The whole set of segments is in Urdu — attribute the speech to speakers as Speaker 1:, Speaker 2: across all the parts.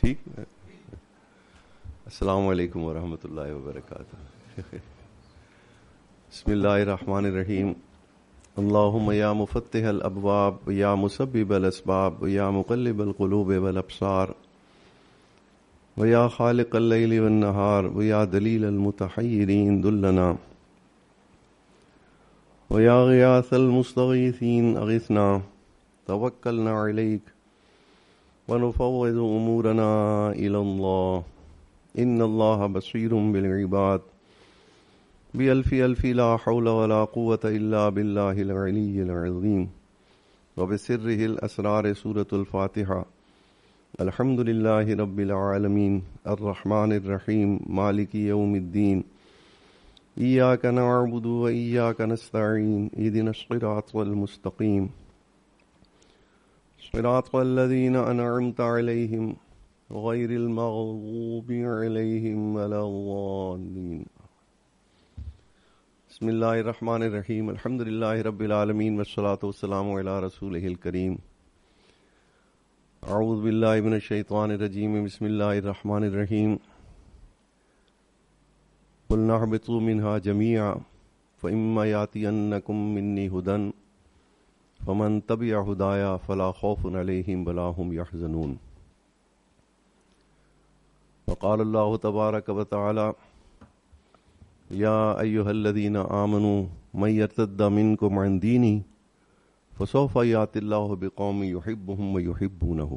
Speaker 1: ٹھیک. السلام علیکم ورحمۃ اللہ وبرکاتہ. بسم اللہ الرحمن الرحیم. اللہم یا مفتح الابواب یا مسبب الاسباب یا مقلب القلوب والابصار ویا خالق اللیل والنہار ویا دلیل المتحیرین دلنا ویا غیاث المستغیثین اغثنا توکلنا علیک ونفوض امورنا الی اللہ ان اللہ بصیر بالعباد بألف ألف لا حول ولا قوة إلا بالله العلي العظيم وبسره الأسرار سورة الفاتحة. الحمد لله رب العالمين الرحمن الرحيم مالك يوم الدين إياك نعبد وإياك نستعين اهدنا الصراط المستقيم صراط الذين أنعمت عليهم غير المغضوب عليهم ولا الضالين. بسم اللہ الرحمن الرحیم. الحمد للہ رب العالمین والصلاة والسلام علی رسولہ الکریم. اعوذ باللہ من الشیطان الرجیم. بسم اللہ الرحمن الرحیم. قلنا اهبطوا منها جميعا فإما يأتينكم مني هدى فمن تبع هدايا فلا خوف عليهم ولا هم يحزنون. وقال الله تبارك وتعالى یا ایہا الذین آمنوا من یرتد منکم عن دینہ فسوف یأتی اللہ بقوم یحبهم ویحبونہ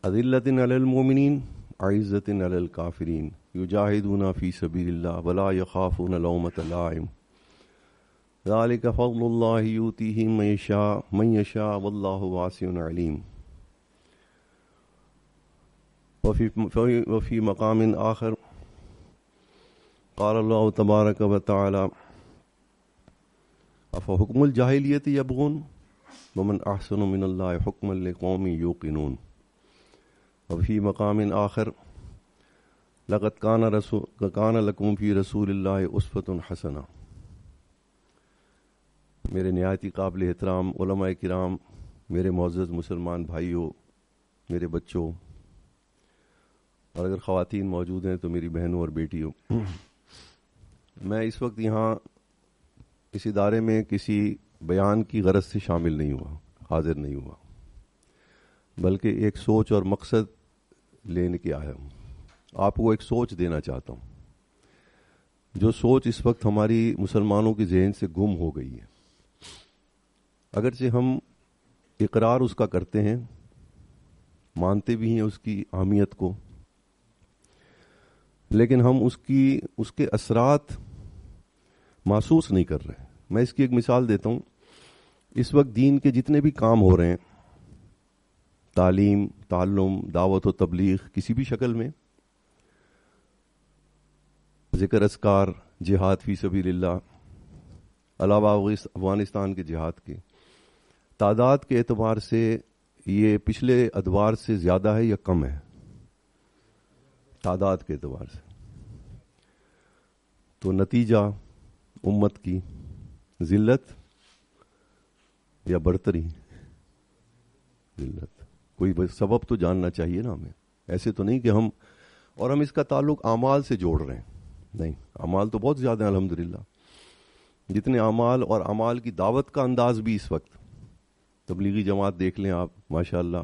Speaker 1: اذلۃ علی المؤمنین اعزۃ علی الکافرین یجاہدون فی سبیل اللہ ولا یخافون لومۃ لائم ذلک فضل اللہ یؤتیہ من یشاء واللہ واسع علیم. وفی مقام آخر قال اللہ تبارک و تعالی افحکم الجاہلیت یبغون ومن احسن من اللہ حکما لقوم یوقنون. وفی مقام آخر لقد کان لکم فی رسول اللہ اسوۃ حسنہ. میرے نہایت قابل احترام علماء کرام، میرے معزز مسلمان بھائیوں، میرے بچوں، اور اگر خواتین موجود ہیں تو میری بہنوں اور بیٹیوں، میں اس وقت یہاں اس ادارے میں کسی بیان کی غرض سے شامل نہیں ہوا، حاضر نہیں ہوا، بلکہ ایک سوچ اور مقصد لینے کے آیا ہوں. آپ کو ایک سوچ دینا چاہتا ہوں، جو سوچ اس وقت ہماری مسلمانوں کے ذہن سے گم ہو گئی ہے. اگرچہ ہم اقرار اس کا کرتے ہیں، مانتے بھی ہیں اس کی اہمیت کو، لیکن ہم اس کے اثرات محسوس نہیں کر رہے. میں اس کی ایک مثال دیتا ہوں. اس وقت دین کے جتنے بھی کام ہو رہے ہیں، تعلیم، تعلم، دعوت و تبلیغ کسی بھی شکل میں، ذکر اذکار، جہاد فی سبیل اللہ، علاوہ افغانستان کے جہاد کے، تعداد کے اعتبار سے یہ پچھلے ادوار سے زیادہ ہے یا کم ہے؟ تعداد کے اعتبار سے. تو نتیجہ امت کی ذلت یا برتری؟ ذلت. کوئی سبب تو جاننا چاہیے نا ہمیں. ایسے تو نہیں کہ ہم اس کا تعلق اعمال سے جوڑ رہے ہیں. نہیں، اعمال تو بہت زیادہ ہیں الحمدللہ. جتنے اعمال اور اعمال کی دعوت کا انداز بھی اس وقت، تبلیغی جماعت دیکھ لیں آپ، ماشاءاللہ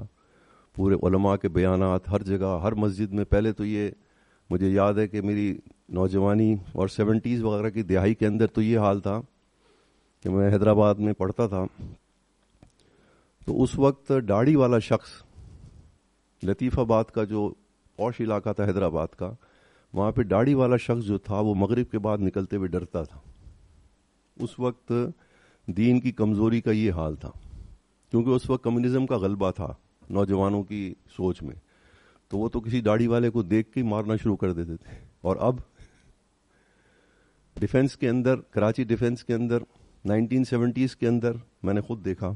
Speaker 1: پورے علماء کے بیانات ہر جگہ، ہر مسجد میں. پہلے تو یہ مجھے یاد ہے کہ میری نوجوانی اور 70s وغیرہ کی دہائی کے اندر تو یہ حال تھا کہ میں حیدرآباد میں پڑھتا تھا، تو اس وقت داڑھی والا شخص، لطیف آباد کا جو پوش علاقہ تھا حیدرآباد کا، وہاں پہ داڑھی والا شخص جو تھا وہ مغرب کے بعد نکلتے ہوئے ڈرتا تھا. اس وقت دین کی کمزوری کا یہ حال تھا، کیونکہ اس وقت کمیونزم کا غلبہ تھا نوجوانوں کی سوچ میں، تو وہ تو کسی داڑھی والے کو دیکھ کے مارنا شروع کر دیتے تھے. اور اب ڈیفنس کے اندر، کراچی ڈیفنس کے اندر 1970s کے اندر میں نے خود دیکھا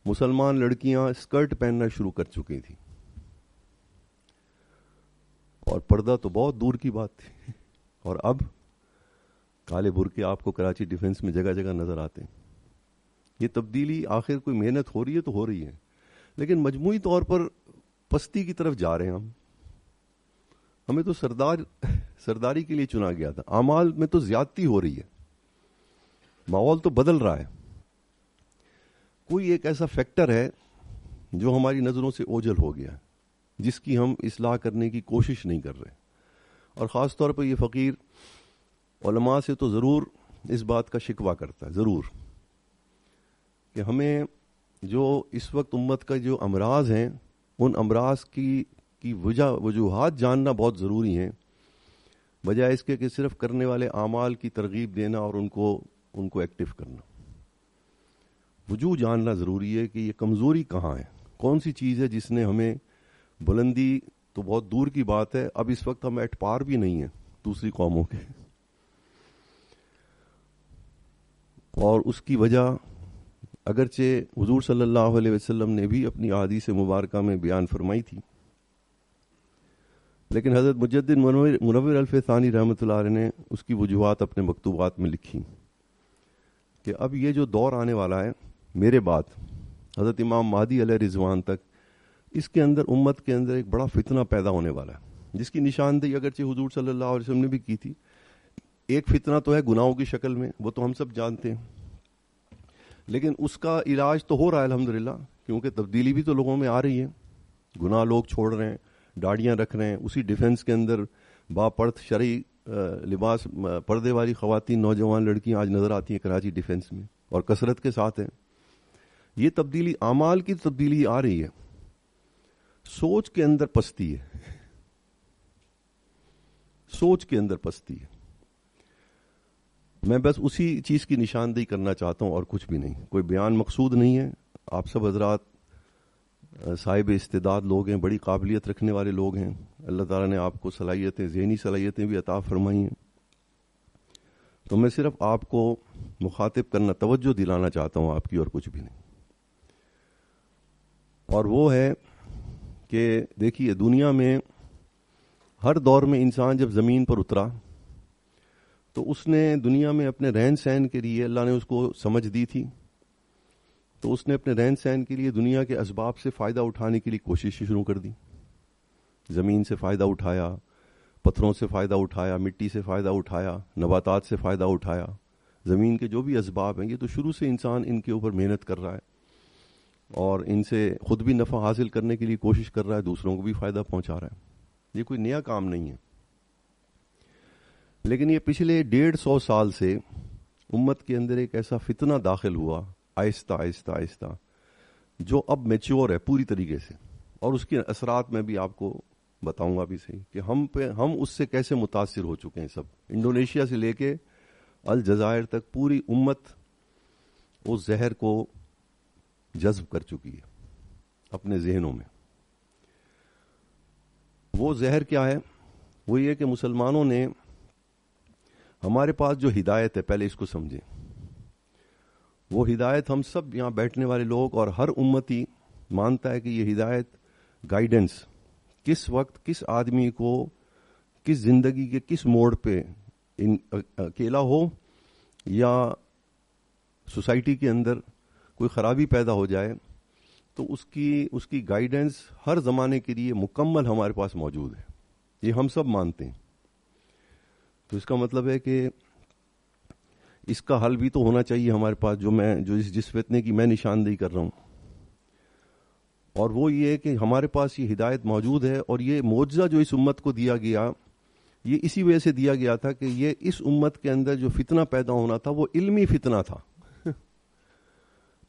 Speaker 1: مسلمان لڑکیاں اسکرٹ پہننا شروع کر چکی تھیں، اور پردہ تو بہت دور کی بات تھی. اور اب کالے برقعے آپ کو کراچی ڈیفنس میں جگہ جگہ نظر آتے ہیں. یہ تبدیلی آخر کوئی محنت ہو رہی ہے تو ہو رہی ہے، لیکن مجموعی طور پر پستی کی طرف جا رہے ہیں ہمیں تو سرداری کے لیے چنا گیا تھا. اعمال میں تو زیادتی ہو رہی ہے, ماحول تو بدل رہا ہے. کوئی ایک ایسا فیکٹر ہے جو ہماری نظروں سے اوجھل ہو گیا, جس کی ہم اصلاح کرنے کی کوشش نہیں کر رہے. اور خاص طور پر یہ فقیر علماء سے تو ضرور اس بات کا شکوہ کرتا ہے, ضرور, کہ ہمیں جو اس وقت امت کا جو امراض ہیں, ان امراض کی وجوہات جاننا بہت ضروری ہیں, بجائے اس کے کہ صرف کرنے والے اعمال کی ترغیب دینا اور ان کو ایکٹیو کرنا. وجوہ جاننا ضروری ہے کہ یہ کمزوری کہاں ہے, کون سی چیز ہے جس نے ہمیں, بلندی تو بہت دور کی بات ہے, اب اس وقت ہم ایٹ پار بھی نہیں ہیں دوسری قوموں کے. اور اس کی وجہ اگرچہ حضور صلی اللہ علیہ وسلم نے بھی اپنی احادیث مبارکہ میں بیان فرمائی تھی, لیکن حضرت مجدد منور الف ثانی رحمۃ اللہ علیہ نے اس کی وجوہات اپنے مکتوبات میں لکھی کہ اب یہ جو دور آنے والا ہے میرے بعد حضرت امام مہدی علیہ رضوان تک, اس کے اندر امت کے اندر ایک بڑا فتنہ پیدا ہونے والا ہے, جس کی نشاندہی اگرچہ حضور صلی اللہ علیہ وسلم نے بھی کی تھی. ایک فتنہ تو ہے گناہوں کی شکل میں, وہ تو ہم سب جانتے ہیں, لیکن اس کا علاج تو ہو رہا ہے الحمدللہ, کیونکہ تبدیلی بھی تو لوگوں میں آ رہی ہے. گناہ لوگ چھوڑ رہے ہیں, داڑیاں رکھ رہے ہیں. اسی ڈیفنس کے اندر باپرد شرعی لباس پردے والی خواتین, نوجوان لڑکیاں آج نظر آتی ہیں کراچی ڈیفنس میں, اور کثرت کے ساتھ ہیں. یہ تبدیلی اعمال کی تبدیلی آ رہی ہے. سوچ کے اندر پستی ہے, سوچ کے اندر پستی ہے. میں بس اسی چیز کی نشاندہی کرنا چاہتا ہوں اور کچھ بھی نہیں. کوئی بیان مقصود نہیں ہے. آپ سب حضرات صاحب استعداد لوگ ہیں, بڑی قابلیت رکھنے والے لوگ ہیں. اللہ تعالیٰ نے آپ کو صلاحیتیں, ذہنی صلاحیتیں بھی عطا فرمائی ہیں. تو میں صرف آپ کو مخاطب کرنا, توجہ دلانا چاہتا ہوں آپ کی, اور کچھ بھی نہیں. اور وہ ہے کہ دیکھیے, دنیا میں ہر دور میں انسان جب زمین پر اترا تو اس نے دنیا میں اپنے رہن سہن کے لیے, اللہ نے اس کو سمجھ دی تھی, تو اس نے اپنے رہن سہن کے لیے دنیا کے اسباب سے فائدہ اٹھانے کے لیے کوشش شروع کر دی. زمین سے فائدہ اٹھایا, پتھروں سے فائدہ اٹھایا, مٹی سے فائدہ اٹھایا, نباتات سے فائدہ اٹھایا. زمین کے جو بھی اسباب ہیں, یہ تو شروع سے انسان ان کے اوپر محنت کر رہا ہے, اور ان سے خود بھی نفع حاصل کرنے کے لیے کوشش کر رہا ہے, دوسروں کو بھی فائدہ پہنچا رہا ہے. یہ کوئی نیا کام نہیں ہے. لیکن یہ پچھلے 150 سال سے امت کے اندر ایک ایسا فتنہ داخل ہوا, آہستہ آہستہ آہستہ, جو اب میچور ہے پوری طریقے سے. اور اس کے اثرات میں بھی آپ کو بتاؤں گا بھی صحیح کہ ہم اس سے کیسے متاثر ہو چکے ہیں. سب انڈونیشیا سے لے کے الجزائر تک پوری امت اس زہر کو جذب کر چکی ہے اپنے ذہنوں میں. وہ زہر کیا ہے؟ وہ یہ کہ مسلمانوں نے, ہمارے پاس جو ہدایت ہے, پہلے اس کو سمجھیں. وہ ہدایت ہم سب یہاں بیٹھنے والے لوگ اور ہر امتی مانتا ہے کہ یہ ہدایت, گائیڈنس, کس وقت کس آدمی کو کس زندگی کے کس موڑ پہ, اکیلا ہو یا سوسائٹی کے اندر کوئی خرابی پیدا ہو جائے, تو اس کی گائیڈنس ہر زمانے کے لیے مکمل ہمارے پاس موجود ہے. یہ ہم سب مانتے ہیں. تو اس کا مطلب ہے کہ اس کا حل بھی تو ہونا چاہیے ہمارے پاس, جو جس فتنے کی میں نشاندہی کر رہا ہوں. اور وہ یہ ہے کہ ہمارے پاس یہ ہدایت موجود ہے, اور یہ معجزہ جو اس امت کو دیا گیا, یہ اسی وجہ سے دیا گیا تھا کہ یہ اس امت کے اندر جو فتنہ پیدا ہونا تھا وہ علمی فتنہ تھا.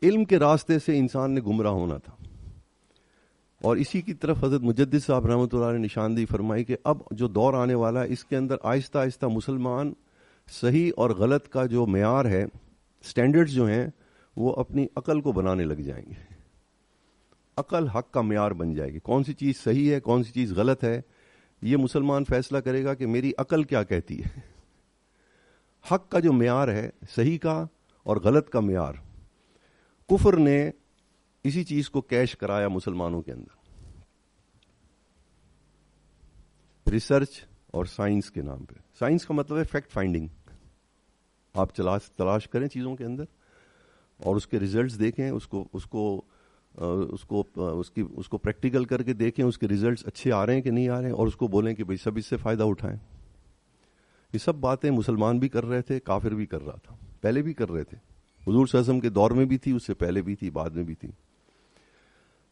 Speaker 1: علم کے راستے سے انسان نے گمراہ ہونا تھا. اور اسی کی طرف حضرت مجدد صاحب رحمۃ اللہ نے نشاندہی فرمائی کہ اب جو دور آنے والا ہے, اس کے اندر آہستہ آہستہ مسلمان صحیح اور غلط کا جو معیار ہے, سٹینڈرڈز جو ہیں, وہ اپنی عقل کو بنانے لگ جائیں گے. عقل حق کا معیار بن جائے گی. کون سی چیز صحیح ہے, کون سی چیز غلط ہے, یہ مسلمان فیصلہ کرے گا کہ میری عقل کیا کہتی ہے. حق کا جو معیار ہے, صحیح کا اور غلط کا معیار, کفر نے اسی چیز کو کیش کرایا مسلمانوں کے اندر, ریسرچ اور سائنس کے نام پہ. سائنس کا مطلب ہے فیکٹ فائنڈنگ. آپ تلاش کریں چیزوں کے اندر اور اس کے ریزلٹس دیکھیں, اس کو اس کو پریکٹیکل کر کے دیکھیں اس کے ریزلٹس اچھے آ رہے ہیں کہ نہیں آ رہے ہیں, اور اس کو بولیں کہ بھئی سب اس سے فائدہ اٹھائیں. یہ سب باتیں مسلمان بھی کر رہے تھے, کافر بھی کر رہا تھا, پہلے بھی کر رہے تھے. حضور صلی اللہ علیہ وسلم کے دور میں بھی تھی, اس سے پہلے بھی تھی, بعد میں بھی تھی.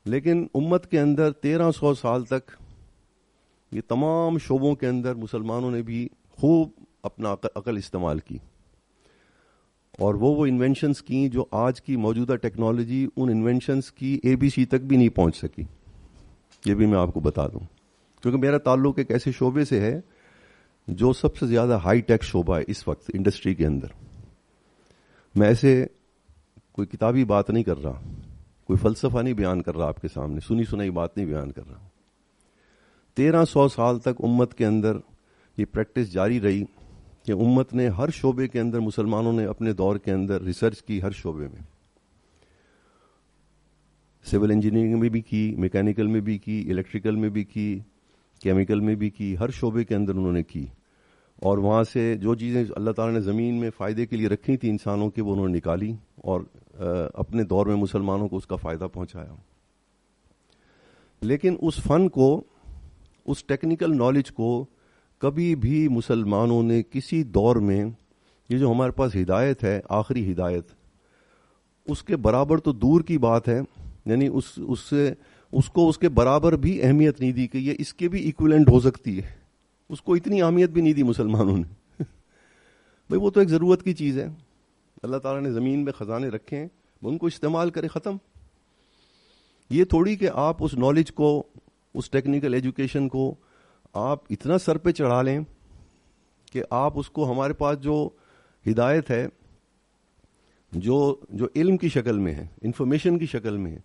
Speaker 1: لیکن امت کے اندر 1300 سال تک یہ تمام شعبوں کے اندر مسلمانوں نے بھی خوب اپنا عقل استعمال کی, اور وہ انوینشنز کی جو آج کی موجودہ ٹیکنالوجی ان انوینشنز کی ABC تک بھی نہیں پہنچ سکی. یہ بھی میں آپ کو بتا دوں, کیونکہ میرا تعلق ایک ایسے شعبے سے ہے جو سب سے زیادہ ہائی ٹیک شعبہ ہے اس وقت انڈسٹری کے اندر. میں ایسے کوئی کتابی بات نہیں کر رہا, کوئی فلسفہ نہیں بیان کر رہا آپ کے سامنے, سنی سنائی بات نہیں بیان کر رہا. 1300 سال تک امت کے اندر یہ پریکٹس جاری رہی کہ امت نے ہر شعبے کے اندر, مسلمانوں نے اپنے دور کے اندر ریسرچ کی ہر شعبے میں, سول انجینئرنگ میں بھی کی, میکینیکل میں بھی کی, الیکٹریکل میں بھی کی, کیمیکل میں بھی کی, ہر شعبے کے اندر انہوں نے کی. اور وہاں سے جو چیزیں اللہ تعالیٰ نے زمین میں فائدے کے لیے رکھی تھیں انسانوں کے, وہ انہوں نے نکالی اور اپنے دور میں مسلمانوں کو اس کا فائدہ پہنچایا. لیکن اس فن کو, اس ٹیکنیکل نالج کو کبھی بھی مسلمانوں نے کسی دور میں, یہ جو ہمارے پاس ہدایت ہے, آخری ہدایت, اس کے برابر تو دور کی بات ہے, یعنی اس کو اس کے برابر بھی اہمیت نہیں دی کہ یہ اس کے بھی ایکویلنٹ ہو سکتی ہے. اس کو اتنی اہمیت بھی نہیں دی مسلمانوں نے. بھئی وہ تو ایک ضرورت کی چیز ہے, اللہ تعالیٰ نے زمین میں خزانے رکھے ہیں, ان کو استعمال کرے, ختم. یہ تھوڑی کہ آپ اس نالج کو, اس ٹیکنیکل ایجوکیشن کو آپ اتنا سر پہ چڑھا لیں کہ آپ اس کو, ہمارے پاس جو ہدایت ہے, جو علم کی شکل میں ہے, انفارمیشن کی شکل میں ہے,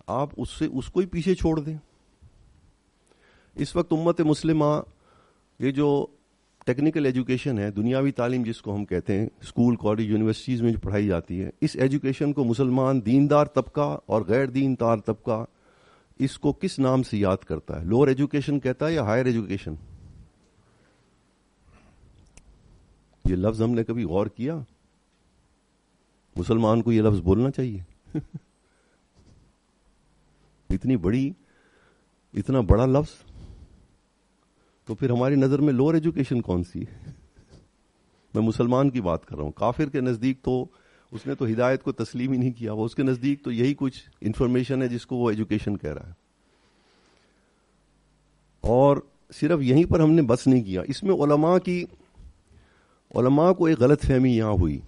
Speaker 1: آپ اس کو ہی پیچھے چھوڑ دیں. اس وقت امت مسلمہ یہ جو ٹیکنیکل ایجوکیشن ہے, دنیاوی تعلیم جس کو ہم کہتے ہیں, اسکول, کالج, یونیورسٹیز میں جو پڑھائی جاتی ہے, اس ایجوکیشن کو مسلمان دیندار طبقہ اور غیر دیندار طبقہ اس کو کس نام سے یاد کرتا ہے؟ لوور ایجوکیشن کہتا ہے یا ہائر ایجوکیشن؟ یہ لفظ ہم نے کبھی غور کیا؟ مسلمان کو یہ لفظ بولنا چاہیے. اتنا بڑا لفظ, تو پھر ہماری نظر میں لوور ایجوکیشن کون سی ہے؟ میں مسلمان کی بات کر رہا ہوں. کافر کے نزدیک تو اس نے تو ہدایت کو تسلیم ہی نہیں کیا, وہ اس کے نزدیک تو یہی کچھ انفارمیشن ہے جس کو وہ ایجوکیشن کہہ رہا ہے. اور صرف یہیں پر ہم نے بس نہیں کیا, اس میں علماء کو ایک غلط فہمی یہاں ہوئی.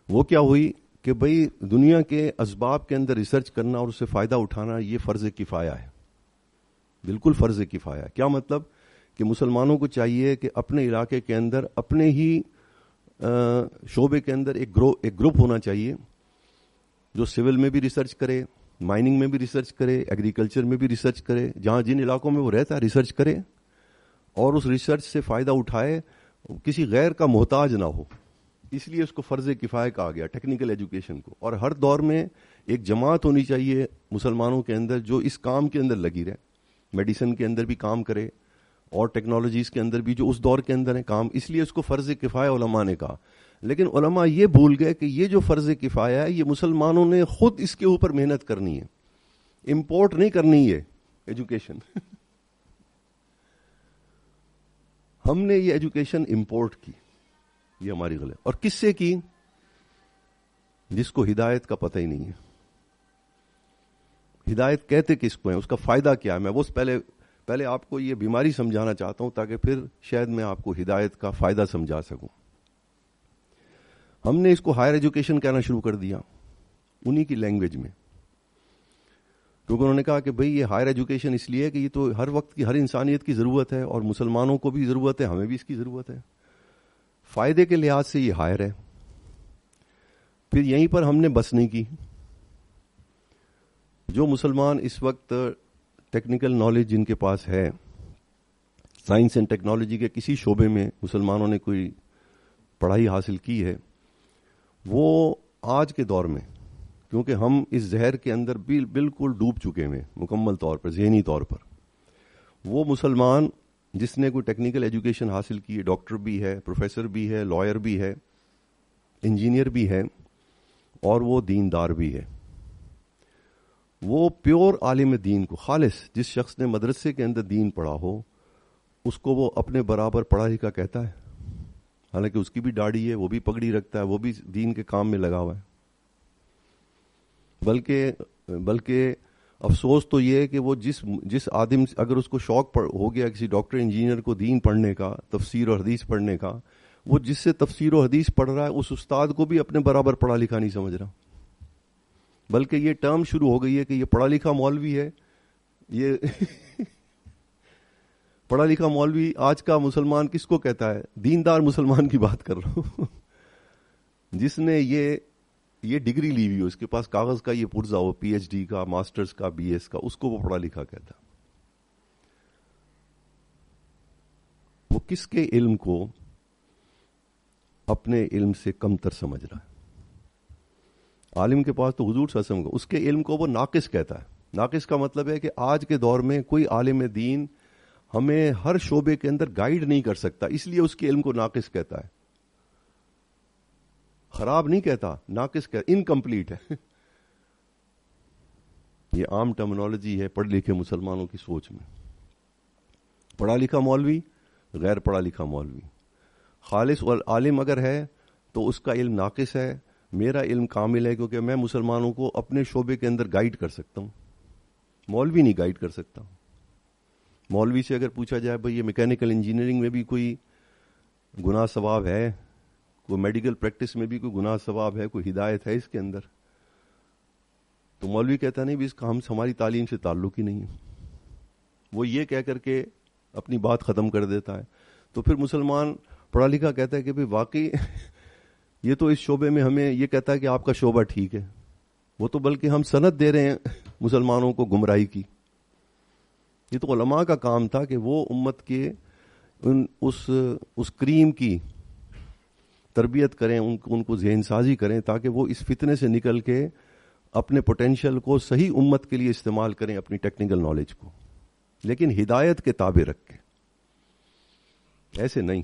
Speaker 1: وہ کیا ہوئی کہ بھئی دنیا کے اسباب کے اندر ریسرچ کرنا اور اس سے فائدہ اٹھانا یہ فرض کفایہ ہے. بالکل فرض کفایہ. کیا مطلب؟ کہ مسلمانوں کو چاہیے کہ اپنے علاقے کے اندر, اپنے ہی شعبے کے اندر ایک گروپ ہونا چاہیے جو سول میں بھی ریسرچ کرے, مائننگ میں بھی ریسرچ کرے, ایگریکلچر میں بھی ریسرچ کرے, جہاں جن علاقوں میں وہ رہتا ہے ریسرچ کرے, اور اس ریسرچ سے فائدہ اٹھائے, کسی غیر کا محتاج نہ ہو. اس لیے اس کو فرض کفایہ کہا گیا ٹیکنیکل ایجوکیشن کو. اور ہر دور میں ایک جماعت ہونی چاہیے مسلمانوں کے اندر جو اس کام کے اندر لگی رہے, میڈیسن کے اندر بھی کام کرے اور ٹیکنالوجیز کے اندر بھی جو اس دور کے اندر ہے کام. اس لیے اس کو فرض کفایہ علماء نے کہا. لیکن علماء یہ بھول گئے کہ یہ جو فرض کفایہ ہے یہ مسلمانوں نے خود اس کے اوپر محنت کرنی ہے, امپورٹ نہیں کرنی ہے ایجوکیشن. ہم نے یہ ایجوکیشن امپورٹ کی, یہ ہماری غلط. اور کس سے کی؟ جس کو ہدایت کا پتہ ہی نہیں ہے. ہدایت کہتے کس کو ہیں, اس کا فائدہ کیا ہے؟ میں وہ پہلے آپ کو یہ بیماری سمجھانا چاہتا ہوں تاکہ پھر شاید میں آپ کو ہدایت کا فائدہ سمجھا سکوں. ہم نے اس کو ہائر ایجوکیشن کہنا شروع کر دیا انہی کی لینگویج میں, کیونکہ انہوں نے کہا کہ بھئی یہ ہائر ایجوکیشن اس لیے کہ یہ تو ہر وقت کی, ہر انسانیت کی ضرورت ہے, اور مسلمانوں کو بھی ضرورت ہے, ہمیں بھی اس کی ضرورت ہے, فائدے کے لحاظ سے یہ ہائر ہے. پھر یہیں پر ہم نے بس نہیں کی. جو مسلمان اس وقت ٹیکنیکل نالج جن کے پاس ہے, سائنس اینڈ ٹیکنالوجی کے کسی شعبے میں مسلمانوں نے کوئی پڑھائی حاصل کی ہے, وہ آج کے دور میں, کیونکہ ہم اس زہر کے اندر بالکل ڈوب چکے ہیں مکمل طور پر, ذہنی طور پر, وہ مسلمان جس نے کوئی ٹیکنیکل ایجوکیشن حاصل کی ہے, ڈاکٹر بھی ہے, پروفیسر بھی ہے, لائر بھی ہے, انجینئر بھی ہے, اور وہ دیندار بھی ہے, وہ پیور عالم دین کو، خالص جس شخص نے مدرسے کے اندر دین پڑھا ہو، اس کو وہ اپنے برابر پڑھا لکھا کہتا ہے، حالانکہ اس کی بھی داڑھی ہے، وہ بھی پگڑی رکھتا ہے، وہ بھی دین کے کام میں لگا ہوا ہے. بلکہ افسوس تو یہ ہے کہ وہ جس آدم اگر اس کو شوق ہو گیا کسی ڈاکٹر انجینئر کو دین پڑھنے کا، تفسیر و حدیث پڑھنے کا، وہ جس سے تفسیر و حدیث پڑھ رہا ہے اس استاد کو بھی اپنے برابر پڑھا لکھا نہیں سمجھ رہا. بلکہ یہ ٹرم شروع ہو گئی ہے کہ یہ پڑھا لکھا مولوی ہے. یہ پڑھا لکھا مولوی آج کا مسلمان کس کو کہتا ہے؟ دیندار مسلمان کی بات کر رہا ہوں جس نے یہ ڈگری لی ہوئی ہو، اس کے پاس کاغذ کا یہ پرزا ہو، پی ایچ ڈی کا، ماسٹرز کا، بی ایس کا، اس کو وہ پڑھا لکھا کہتا. وہ کس کے علم کو اپنے علم سے کم تر سمجھ رہا ہے؟ عالم کے پاس تو حضور صلی اللہ علیہ وسلم کو، اس کے علم کو وہ ناقص کہتا ہے. ناقص کا مطلب ہے کہ آج کے دور میں کوئی عالم دین ہمیں ہر شعبے کے اندر گائیڈ نہیں کر سکتا، اس لیے اس کے علم کو ناقص کہتا ہے. خراب نہیں کہتا، ناقص کہتا، انکمپلیٹ ہے. یہ عام ٹرمنالوجی ہے پڑھ لکھے مسلمانوں کی سوچ میں. پڑھا لکھا مولوی، غیر پڑھا لکھا مولوی. خالص عالم اگر ہے تو اس کا علم ناقص ہے، میرا علم کامل ہے کیونکہ میں مسلمانوں کو اپنے شعبے کے اندر گائیڈ کر سکتا ہوں. مولوی نہیں گائیڈ کر سکتا. مولوی سے اگر پوچھا جائے بھئی یہ میکینیکل انجینئرنگ میں بھی کوئی گناہ ثواب ہے، کوئی میڈیکل پریکٹس میں بھی کوئی گناہ ثواب ہے، کوئی ہدایت ہے اس کے اندر، تو مولوی کہتا نہیں بھی اس کا ہماری تعلیم سے تعلق ہی نہیں ہے. وہ یہ کہہ کر کے اپنی بات ختم کر دیتا ہے. تو پھر مسلمان پڑھا لکھا کہتا ہے کہ بھئی واقعی یہ تو اس شعبے میں ہمیں یہ کہتا ہے کہ آپ کا شعبہ ٹھیک ہے. وہ تو بلکہ ہم سند دے رہے ہیں مسلمانوں کو گمراہی کی. یہ تو علماء کا کام تھا کہ وہ امت کے اس کریم کی تربیت کریں، ان کو ذہن سازی کریں تاکہ وہ اس فتنے سے نکل کے اپنے پوٹینشیل کو صحیح امت کے لیے استعمال کریں، اپنی ٹیکنیکل نالج کو، لیکن ہدایت کے تابع رکھ کے، ایسے نہیں.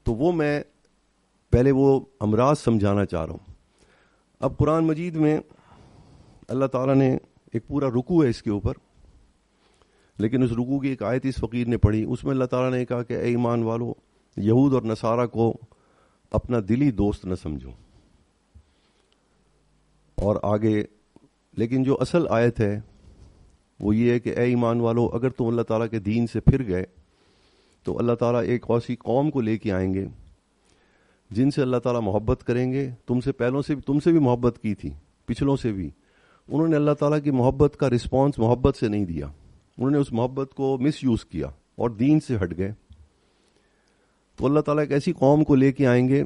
Speaker 1: تو وہ میں پہلے وہ امراض سمجھانا چاہ رہا ہوں. اب قرآن مجید میں اللہ تعالیٰ نے ایک پورا رکوع ہے اس کے اوپر، لیکن اس رکوع کی ایک آیت اس فقیر نے پڑھی، اس میں اللہ تعالیٰ نے کہا کہ اے ایمان والو، یہود اور نصارہ کو اپنا دلی دوست نہ سمجھو. اور آگے لیکن جو اصل آیت ہے وہ یہ ہے کہ اے ایمان والو، اگر تم اللہ تعالیٰ کے دین سے پھر گئے تو اللہ تعالیٰ ایک ایسی قوم کو لے کے آئیں گے جن سے اللہ تعالیٰ محبت کریں گے. تم سے بھی محبت کی تھی، پچھلوں سے بھی. انہوں نے اللہ تعالیٰ کی محبت کا رسپانس محبت سے نہیں دیا، انہوں نے اس محبت کو مس یوز کیا اور دین سے ہٹ گئے. تو اللہ تعالیٰ ایک ایسی قوم کو لے کے آئیں گے،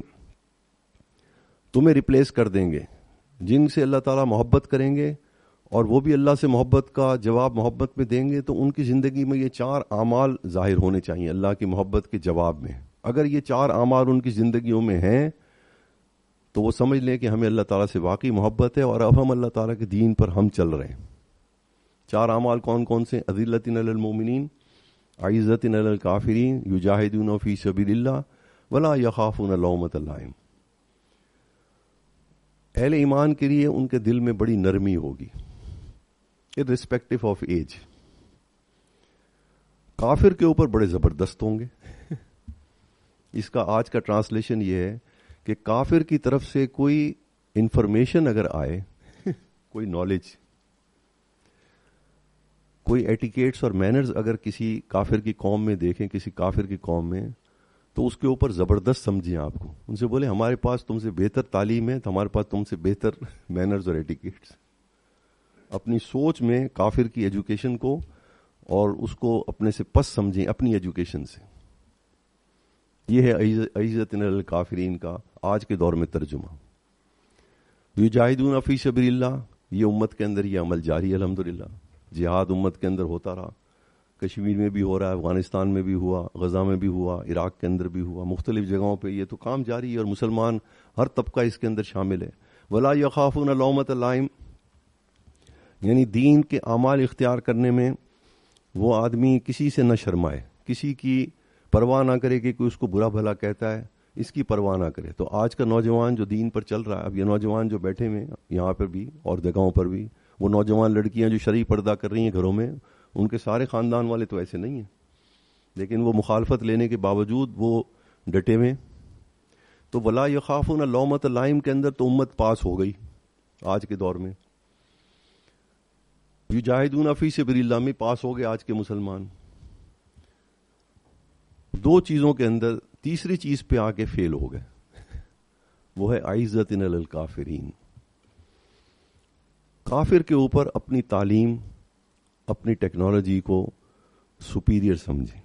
Speaker 1: تمہیں ریپلیس کر دیں گے، جن سے اللہ تعالیٰ محبت کریں گے اور وہ بھی اللہ سے محبت کا جواب محبت میں دیں گے. تو ان کی زندگی میں یہ 4 اعمال ظاہر ہونے چاہیے اللہ کی محبت کے جواب میں. اگر یہ 4 اعمال ان کی زندگیوں میں ہیں تو وہ سمجھ لیں کہ ہمیں اللہ تعالیٰ سے واقعی محبت ہے اور اب ہم اللہ تعالیٰ کے دین پر ہم چل رہے ہیں. 4 اعمال کون کون سے؟ اذلۃ علی المؤمنین، عزت علی الکافرین، یجاہدون فی سبیل اللہ ولا یخافون لومۃ لائم. اہل ایمان کے لیے ان کے دل میں بڑی نرمی ہوگی irrespective آف ایج. کافر کے اوپر بڑے زبردست ہوں گے. اس کا آج کا ٹرانسلیشن یہ ہے کہ کافر کی طرف سے کوئی انفارمیشن اگر آئے کوئی نالج، کوئی ایٹیکیٹس اور مینرز اگر کسی کافر کی قوم میں دیکھیں، کسی کافر کی قوم میں، تو اس کے اوپر زبردست سمجھیں آپ کو. ان سے بولیں ہمارے پاس تم سے بہتر تعلیم ہے، تو ہمارے پاس تم سے بہتر مینرز اور ایٹیکیٹس. اپنی سوچ میں کافر کی ایجوکیشن کو اور اس کو اپنے سے پس سمجھیں اپنی ایجوکیشن سے. یہ ہے عزت علی الکافرین کا آج کے دور میں ترجمہ. یجاہدون فی سبیل اللہ، یہ امت کے اندر یہ عمل جاری ہے الحمدللہ. جہاد امت کے اندر ہوتا رہا، کشمیر میں بھی ہو رہا ہے، افغانستان میں بھی ہوا، غزہ میں بھی ہوا، عراق کے اندر بھی ہوا، مختلف جگہوں پہ یہ تو کام جاری ہے اور مسلمان ہر طبقہ اس کے اندر شامل ہے. ولا یخافون لومۃ لائم، یعنی دین کے اعمال اختیار کرنے میں وہ آدمی کسی سے نہ شرمائے، کسی کی پرواہ نہ کرے کہ کوئی اس کو برا بھلا کہتا ہے، اس کی پرواہ نہ کرے. تو آج کا نوجوان جو دین پر چل رہا ہے, اب یہ نوجوان جو بیٹھے ہوئے یہاں پر بھی اور جگہوں پر بھی, وہ نوجوان لڑکیاں جو شرعی پردہ کر رہی ہیں گھروں میں, ان کے سارے خاندان والے تو ایسے نہیں ہیں, لیکن وہ مخالفت لینے کے باوجود وہ ڈٹے ہوئے. تو ولا یخافون لومۃ لائم کے اندر تو امت پاس ہو گئی آج کے دور میں. یجاہدون فی سبیل اللہ میں پاس ہو گئے آج کے مسلمان. دو چیزوں کے اندر تیسری چیز پہ آ کے فیل ہو گئے, وہ ہے عزت علی الکافرین. کافر کے اوپر اپنی تعلیم, اپنی ٹیکنالوجی کو سپیریئر سمجھیں.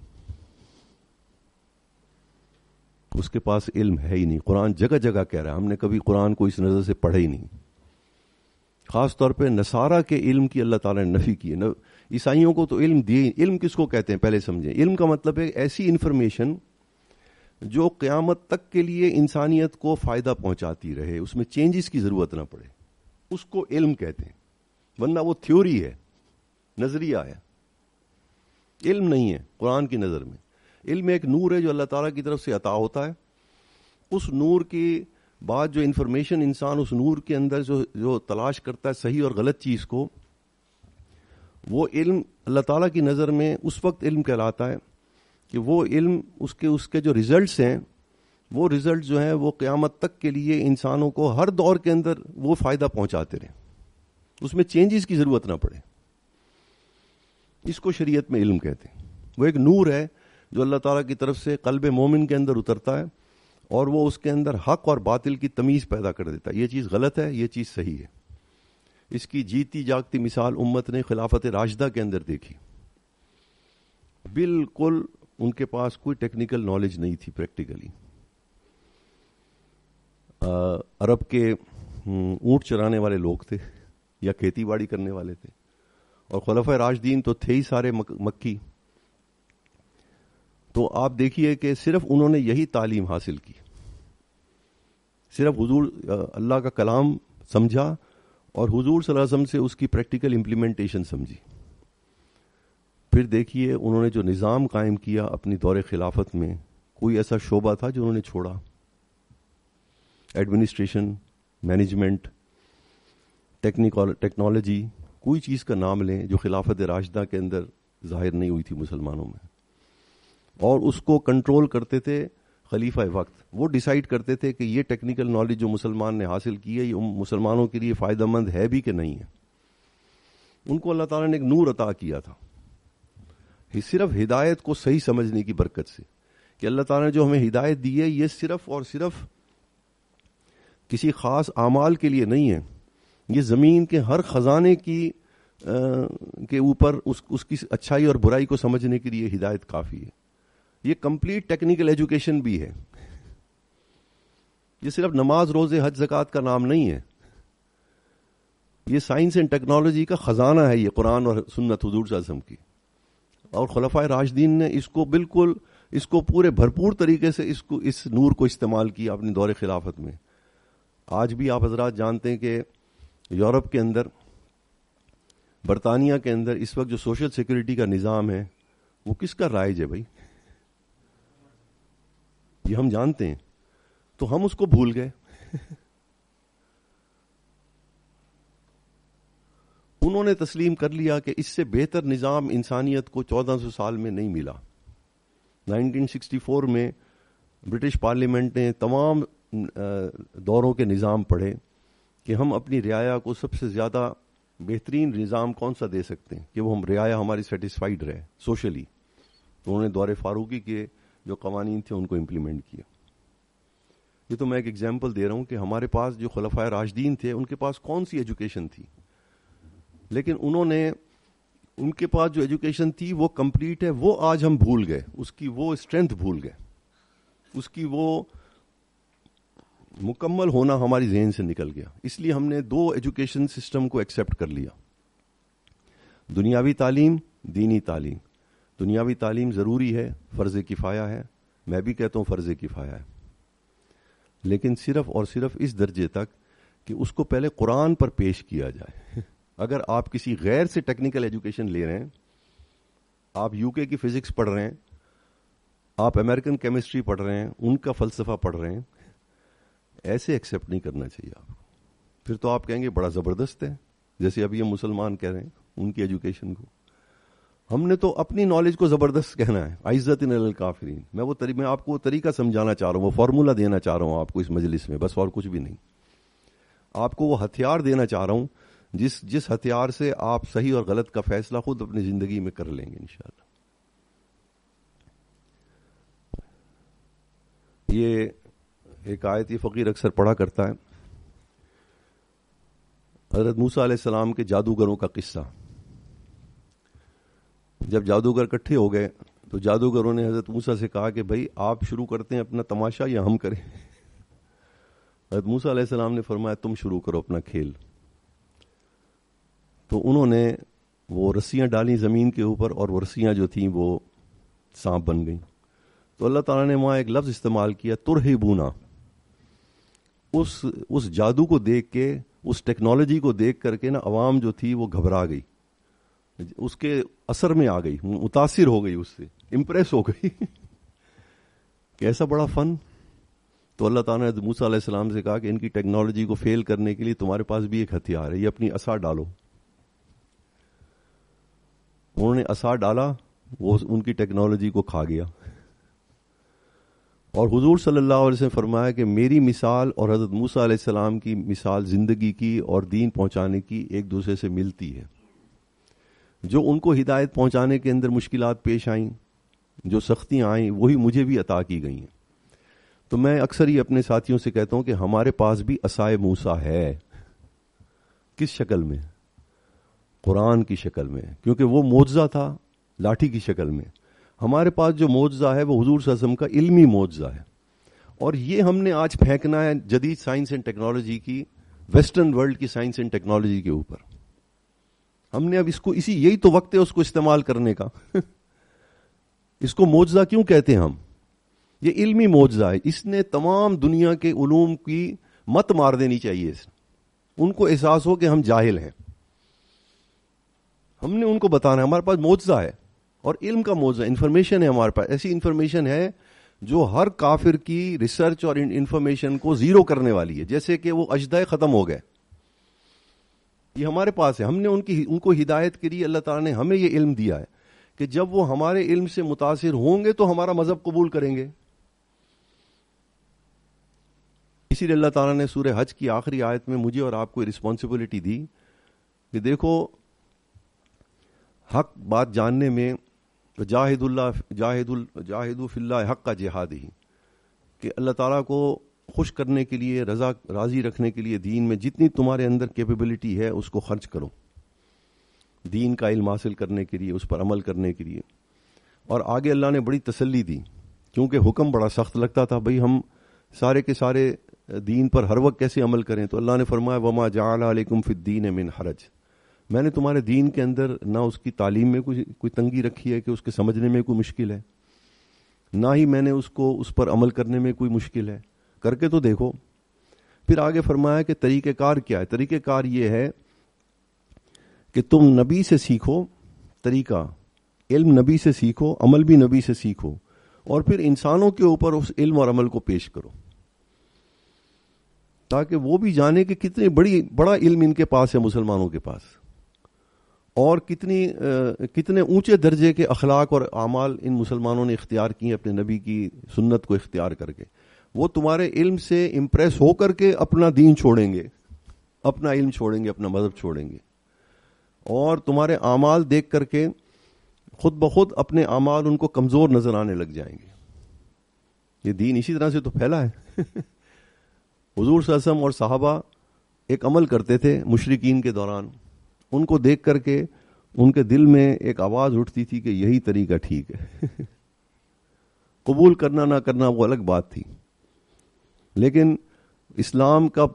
Speaker 1: اس کے پاس علم ہے ہی نہیں. قرآن جگہ جگہ کہہ رہا ہے, ہم نے کبھی قرآن کو اس نظر سے پڑھا ہی نہیں. خاص طور پہ نصارہ کے علم کی اللہ تعالیٰ نے نفی کی ہے. عیسائیوں کو تو علم دیے. علم کس کو کہتے ہیں پہلے سمجھیں. علم کا مطلب ہے ایسی انفارمیشن جو قیامت تک کے لیے انسانیت کو فائدہ پہنچاتی رہے, اس میں چینجز کی ضرورت نہ پڑے, اس کو علم کہتے ہیں. ورنہ وہ تھیوری ہے, نظریہ ہے, علم نہیں ہے قرآن کی نظر میں. علم ایک نور ہے جو اللہ تعالیٰ کی طرف سے عطا ہوتا ہے. اس نور کی بعد جو انفارمیشن انسان اس نور کے اندر جو تلاش کرتا ہے صحیح اور غلط چیز کو, وہ علم اللہ تعالیٰ کی نظر میں اس وقت علم کہلاتا ہے کہ وہ علم اس کے جو ریزلٹس ہیں, وہ ریزلٹ جو ہیں وہ قیامت تک کے لیے انسانوں کو ہر دور کے اندر وہ فائدہ پہنچاتے رہیں, اس میں چینجز کی ضرورت نہ پڑے. اس کو شریعت میں علم کہتے ہیں. وہ ایک نور ہے جو اللہ تعالیٰ کی طرف سے قلب مومن کے اندر اترتا ہے, اور وہ اس کے اندر حق اور باطل کی تمیز پیدا کر دیتا ہے. یہ چیز غلط ہے, یہ چیز صحیح ہے. اس کی جیتی جاگتی مثال امت نے خلافت راشدہ کے اندر دیکھی. بالکل ان کے پاس کوئی ٹیکنیکل نالج نہیں تھی پریکٹیکلی. عرب کے اونٹ چرانے والے لوگ تھے یا کھیتی باڑی کرنے والے تھے, اور خلفائے راشدین تو تھے ہی سارے مکی. تو آپ دیکھیے کہ صرف انہوں نے یہی تعلیم حاصل کی, صرف حضور اللہ کا کلام سمجھا اور حضور صلی اللہ علیہ وسلم سے اس کی پریکٹیکل امپلیمنٹیشن سمجھی. پھر دیکھیے انہوں نے جو نظام قائم کیا اپنی دور خلافت میں, کوئی ایسا شعبہ تھا جو انہوں نے چھوڑا. ایڈمنسٹریشن, مینجمنٹ, ٹیکنالوجی, کوئی چیز کا نام لیں جو خلافت راشدہ کے اندر ظاہر نہیں ہوئی تھی مسلمانوں میں. اور اس کو کنٹرول کرتے تھے خلیفہ وقت. وہ ڈیسائیڈ کرتے تھے کہ یہ ٹیکنیکل نالج جو مسلمان نے حاصل کی ہے یہ مسلمانوں کے لیے فائدہ مند ہے بھی کہ نہیں ہے. ان کو اللہ تعالیٰ نے ایک نور عطا کیا تھا, صرف ہدایت کو صحیح سمجھنے کی برکت سے, کہ اللہ تعالیٰ نے جو ہمیں ہدایت دی ہے یہ صرف اور صرف کسی خاص اعمال کے لیے نہیں ہے. یہ زمین کے ہر خزانے کے اوپر اس کی اچھائی اور برائی کو سمجھنے کے لیے ہدایت کافی ہے. یہ کمپلیٹ ٹیکنیکل ایجوکیشن بھی ہے. یہ صرف نماز, روزے, حج, زکوٰۃ کا نام نہیں ہے. یہ سائنس اینڈ ٹیکنالوجی کا خزانہ ہے یہ قرآن اور سنت حضور صلی اللہ علیہ وسلم کی. اور خلفائے راشدین نے اس کو بالکل اس کو پورے بھرپور طریقے سے اس نور کو استعمال کیا اپنی دور خلافت میں. آج بھی آپ حضرات جانتے ہیں کہ یورپ کے اندر, برطانیہ کے اندر اس وقت جو سوشل سیکورٹی کا نظام ہے وہ کس کا رائج ہے بھائی؟ یہ ہم جانتے ہیں, تو ہم اس کو بھول گئے. انہوں نے تسلیم کر لیا کہ اس سے بہتر نظام انسانیت کو 1400 سال میں نہیں ملا. 1964 میں برٹش پارلیمنٹ نے تمام دوروں کے نظام پڑھے کہ ہم اپنی رعایا کو سب سے زیادہ بہترین نظام کون سا دے سکتے ہیں کہ وہ ہم رعایا ہماری سیٹسفائیڈ رہے سوشلی. تو انہوں نے دور فاروقی کے جو قوانین تھے ان کو امپلیمنٹ کیا. یہ تو میں ایک ایگزامپل دے رہا ہوں کہ ہمارے پاس جو خلفائے راشدین تھے ان کے پاس کون سی ایجوکیشن تھی, لیکن انہوں نے ان کے پاس جو ایجوکیشن تھی وہ کمپلیٹ ہے, وہ آج ہم بھول گئے, اس کی وہ اسٹرینتھ بھول گئے, اس کی وہ مکمل ہونا ہماری ذہن سے نکل گیا. اس لیے ہم نے 2 ایجوکیشن سسٹم کو ایکسیپٹ کر لیا, دنیاوی تعلیم, دینی تعلیم. دنیاوی تعلیم ضروری ہے, فرض کفایہ ہے, میں بھی کہتا ہوں فرض کفایہ ہے, لیکن صرف اور صرف اس درجے تک کہ اس کو پہلے قرآن پر پیش کیا جائے. اگر آپ کسی غیر سے ٹیکنیکل ایجوکیشن لے رہے ہیں, آپ UK کی فزکس پڑھ رہے ہیں, آپ امریکن کیمسٹری پڑھ رہے ہیں, ان کا فلسفہ پڑھ رہے ہیں, ایسے ایکسیپٹ نہیں کرنا چاہیے آپ کو. پھر تو آپ کہیں گے بڑا زبردست ہے, جیسے ابھی ہم مسلمان کہہ رہے ہیں ان کی ایجوکیشن کو. ہم نے تو اپنی نالج کو زبردست کہنا ہے, عزت للکافرین. میں آپ کو وہ طریقہ سمجھانا چاہ رہا ہوں, وہ فارمولا دینا چاہ رہا ہوں آپ کو اس مجلس میں, بس اور کچھ بھی نہیں. آپ کو وہ ہتھیار دینا چاہ رہا ہوں جس ہتھیار سے آپ صحیح اور غلط کا فیصلہ خود اپنی زندگی میں کر لیں گے انشاءاللہ. یہ ایک آیت یہ فقیر اکثر پڑھا کرتا ہے, حضرت موسیٰ علیہ السلام کے جادوگروں کا قصہ. جب جادوگر اکٹھے ہو گئے تو جادوگروں نے حضرت موسیٰ سے کہا کہ بھائی آپ شروع کرتے ہیں اپنا تماشا یا ہم کریں؟ حضرت موسیٰ علیہ السلام نے فرمایا تم شروع کرو اپنا کھیل. تو انہوں نے وہ رسیاں ڈالیں زمین کے اوپر, اور وہ رسیاں جو تھیں وہ سانپ بن گئیں. تو اللہ تعالیٰ نے وہاں ایک لفظ استعمال کیا, ترہبونا. اس جادو کو دیکھ کے, اس ٹیکنالوجی کو دیکھ کر کے نا عوام جو تھی وہ گھبرا گئی, اس کے اثر میں آ گئی, متاثر ہو گئی, اس سے امپریس ہو گئی کہ ایسا بڑا فن. تو اللہ تعالیٰ نے موسیٰ علیہ السلام سے کہا کہ ان کی ٹیکنالوجی کو فیل کرنے کے لیے تمہارے پاس بھی ایک ہتھیار ہے, یہ اپنی عصا ڈالو. انہوں نے عصا ڈالا, وہ ان کی ٹیکنالوجی کو کھا گیا. اور حضور صلی اللہ علیہ وسلم فرمایا کہ میری مثال اور حضرت موسیٰ علیہ السلام کی مثال زندگی کی اور دین پہنچانے کی ایک دوسرے سے ملتی ہے. جو ان کو ہدایت پہنچانے کے اندر مشکلات پیش آئیں, جو سختیاں آئیں, وہی مجھے بھی عطا کی گئی ہیں. تو میں اکثر ہی اپنے ساتھیوں سے کہتا ہوں کہ ہمارے پاس بھی عصائے موسیٰ ہے. کس شکل میں؟ قرآن کی شکل میں, کیونکہ وہ معجزہ تھا لاٹھی کی شکل میں. ہمارے پاس جو معجزہ ہے وہ حضور صلی اللہ علیہ وسلم کا علمی معجزہ ہے, اور یہ ہم نے آج پھینکنا ہے جدید سائنس اینڈ ٹیکنالوجی کی, ویسٹرن ورلڈ کی سائنس اینڈ ٹیکنالوجی کے اوپر. ہم نے اب اس کو یہی تو وقت ہے اس کو استعمال کرنے کا. اس کو معجزہ کیوں کہتے ہیں ہم؟ یہ علمی معجزہ ہے. اس نے تمام دنیا کے علوم کی مت مار دینی چاہیے. ان کو احساس ہو کہ ہم جاہل ہیں. ہم نے ان کو بتانا ہے ہمارے پاس معجزہ ہے, اور علم کا معجزہ انفارمیشن ہے ہمارے پاس. ایسی انفارمیشن ہے جو ہر کافر کی ریسرچ اور انفارمیشن کو زیرو کرنے والی ہے. جیسے کہ وہ اجدہ ختم ہو گئے, یہ ہمارے پاس ہے. ہم نے ان کو ہدایت کے لیے اللہ تعالیٰ نے ہمیں یہ علم دیا ہے کہ جب وہ ہمارے علم سے متاثر ہوں گے تو ہمارا مذہب قبول کریں گے. اسی لیے اللہ تعالیٰ نے سورہ حج کی آخری آیت میں مجھے اور آپ کو رسپانسبلٹی دی کہ دیکھو حق بات جاننے میں جاہدوا فی اللہ حق کا جہاد ہی, کہ اللہ تعالیٰ کو خوش کرنے کے لیے, راضی رکھنے کے لیے دین میں جتنی تمہارے اندر کیپیبلٹی ہے اس کو خرچ کرو, دین کا علم حاصل کرنے کے لیے, اس پر عمل کرنے کے لیے. اور آگے اللہ نے بڑی تسلی دی, کیونکہ حکم بڑا سخت لگتا تھا, بھئی ہم سارے کے سارے دین پر ہر وقت کیسے عمل کریں. تو اللہ نے فرمایا وما جعل علیکم فی الدین من حرج, میں نے تمہارے دین کے اندر نہ اس کی تعلیم میں کوئی تنگی رکھی ہے کہ اس کے سمجھنے میں کوئی مشکل ہے, نہ ہی میں نے اس پر عمل کرنے میں کوئی مشکل ہے. کر کے تو دیکھو. پھر آگے فرمایا کہ طریقہ کار کیا ہے. طریقہ کار یہ ہے کہ تم نبی سے سیکھو طریقہ, علم نبی سے سیکھو, عمل بھی نبی سے سیکھو, اور پھر انسانوں کے اوپر اس علم اور عمل کو پیش کرو, تاکہ وہ بھی جانے کہ کتنے بڑا علم ان کے پاس ہے مسلمانوں کے پاس, اور کتنے اونچے درجے کے اخلاق اور اعمال ان مسلمانوں نے اختیار کیے اپنے نبی کی سنت کو اختیار کر کے. وہ تمہارے علم سے امپریس ہو کر کے اپنا دین چھوڑیں گے, اپنا علم چھوڑیں گے, اپنا مذہب چھوڑیں گے, اور تمہارے اعمال دیکھ کر کے خود بخود اپنے اعمال ان کو کمزور نظر آنے لگ جائیں گے. یہ دین اسی طرح سے تو پھیلا ہے. حضور صلی اللہ علیہ وسلم اور صحابہ ایک عمل کرتے تھے مشرکین کے دوران, ان کو دیکھ کر کے ان کے دل میں ایک آواز اٹھتی تھی کہ یہی طریقہ ٹھیک ہے. قبول کرنا نہ کرنا وہ الگ بات تھی, لیکن اسلام کا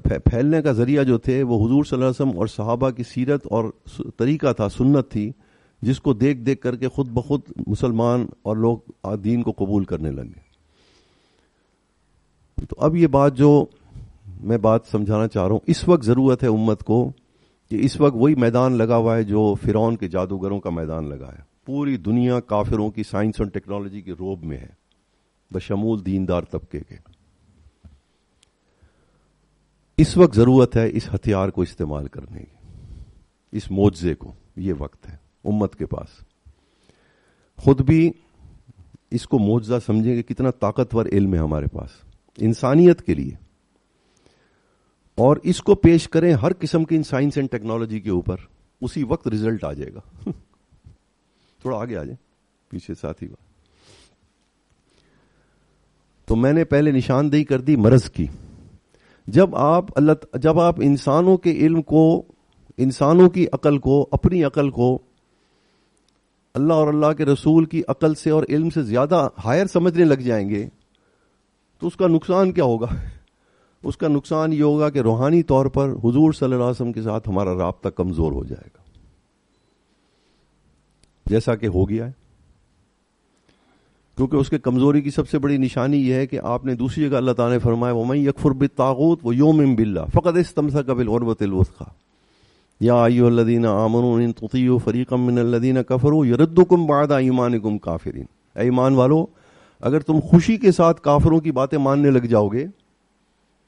Speaker 1: پھیلنے کا ذریعہ جو تھے وہ حضور صلی اللہ علیہ وسلم اور صحابہ کی سیرت اور طریقہ تھا, سنت تھی, جس کو دیکھ دیکھ کر کے خود بخود مسلمان اور لوگ دین کو قبول کرنے لگے. تو اب یہ بات جو میں سمجھانا چاہ رہا ہوں, اس وقت ضرورت ہے امت کو کہ اس وقت وہی میدان لگا ہوا ہے جو فرعون کے جادوگروں کا میدان لگا ہے. پوری دنیا کافروں کی سائنس اور ٹیکنالوجی کے روب میں ہے، بشمول دیندار طبقے کے. اس وقت ضرورت ہے اس ہتھیار کو استعمال کرنے کی، اس معجزے کو. یہ وقت ہے امت کے پاس. خود بھی اس کو معجزہ سمجھیں کہ کتنا طاقتور علم ہے ہمارے پاس انسانیت کے لیے، اور اس کو پیش کریں ہر قسم کی سائنس اینڈ ٹیکنالوجی کے اوپر. اسی وقت رزلٹ آ جائے گا. تھوڑا آگے آ جائیں پیچھے ساتھی بات. تو میں نے پہلے نشاندہی کر دی مرض کی. جب آپ انسانوں کے علم کو، انسانوں کی عقل کو، اپنی عقل کو اللہ اور اللہ کے رسول کی عقل سے اور علم سے زیادہ ہائر سمجھنے لگ جائیں گے تو اس کا نقصان کیا ہوگا؟ اس کا نقصان یہ ہوگا کہ روحانی طور پر حضور صلی اللہ علیہ وسلم کے ساتھ ہمارا رابطہ کمزور ہو جائے گا، جیسا کہ ہو گیا ہے. کیونکہ اس کے کمزوری کی سب سے بڑی نشانی یہ ہے کہ آپ نے دوسری جگہ اللہ تعالیٰ نے فرمایا وَمَن يَكْفُرْ بِالطَّاغُوتِ وَيُؤْمِن بِاللَّهِ فَقَدِ اسْتَمْسَكَ بِالْعُرْوَةِ الْوُثْقَىٰ يَا أَيُّهَا الَّذِينَ آمَنُوا إِن تُطِيعُوا فَرِيقًا مِّنَ الَّذِينَ كَفَرُوا يَرُدُّكُمْ بَعْدَ إِيمَانِكُمْ كَافِرِينَ. اے ایمان والو، اگر تم خوشی کے ساتھ کافروں کی باتیں ماننے لگ جاؤ گے،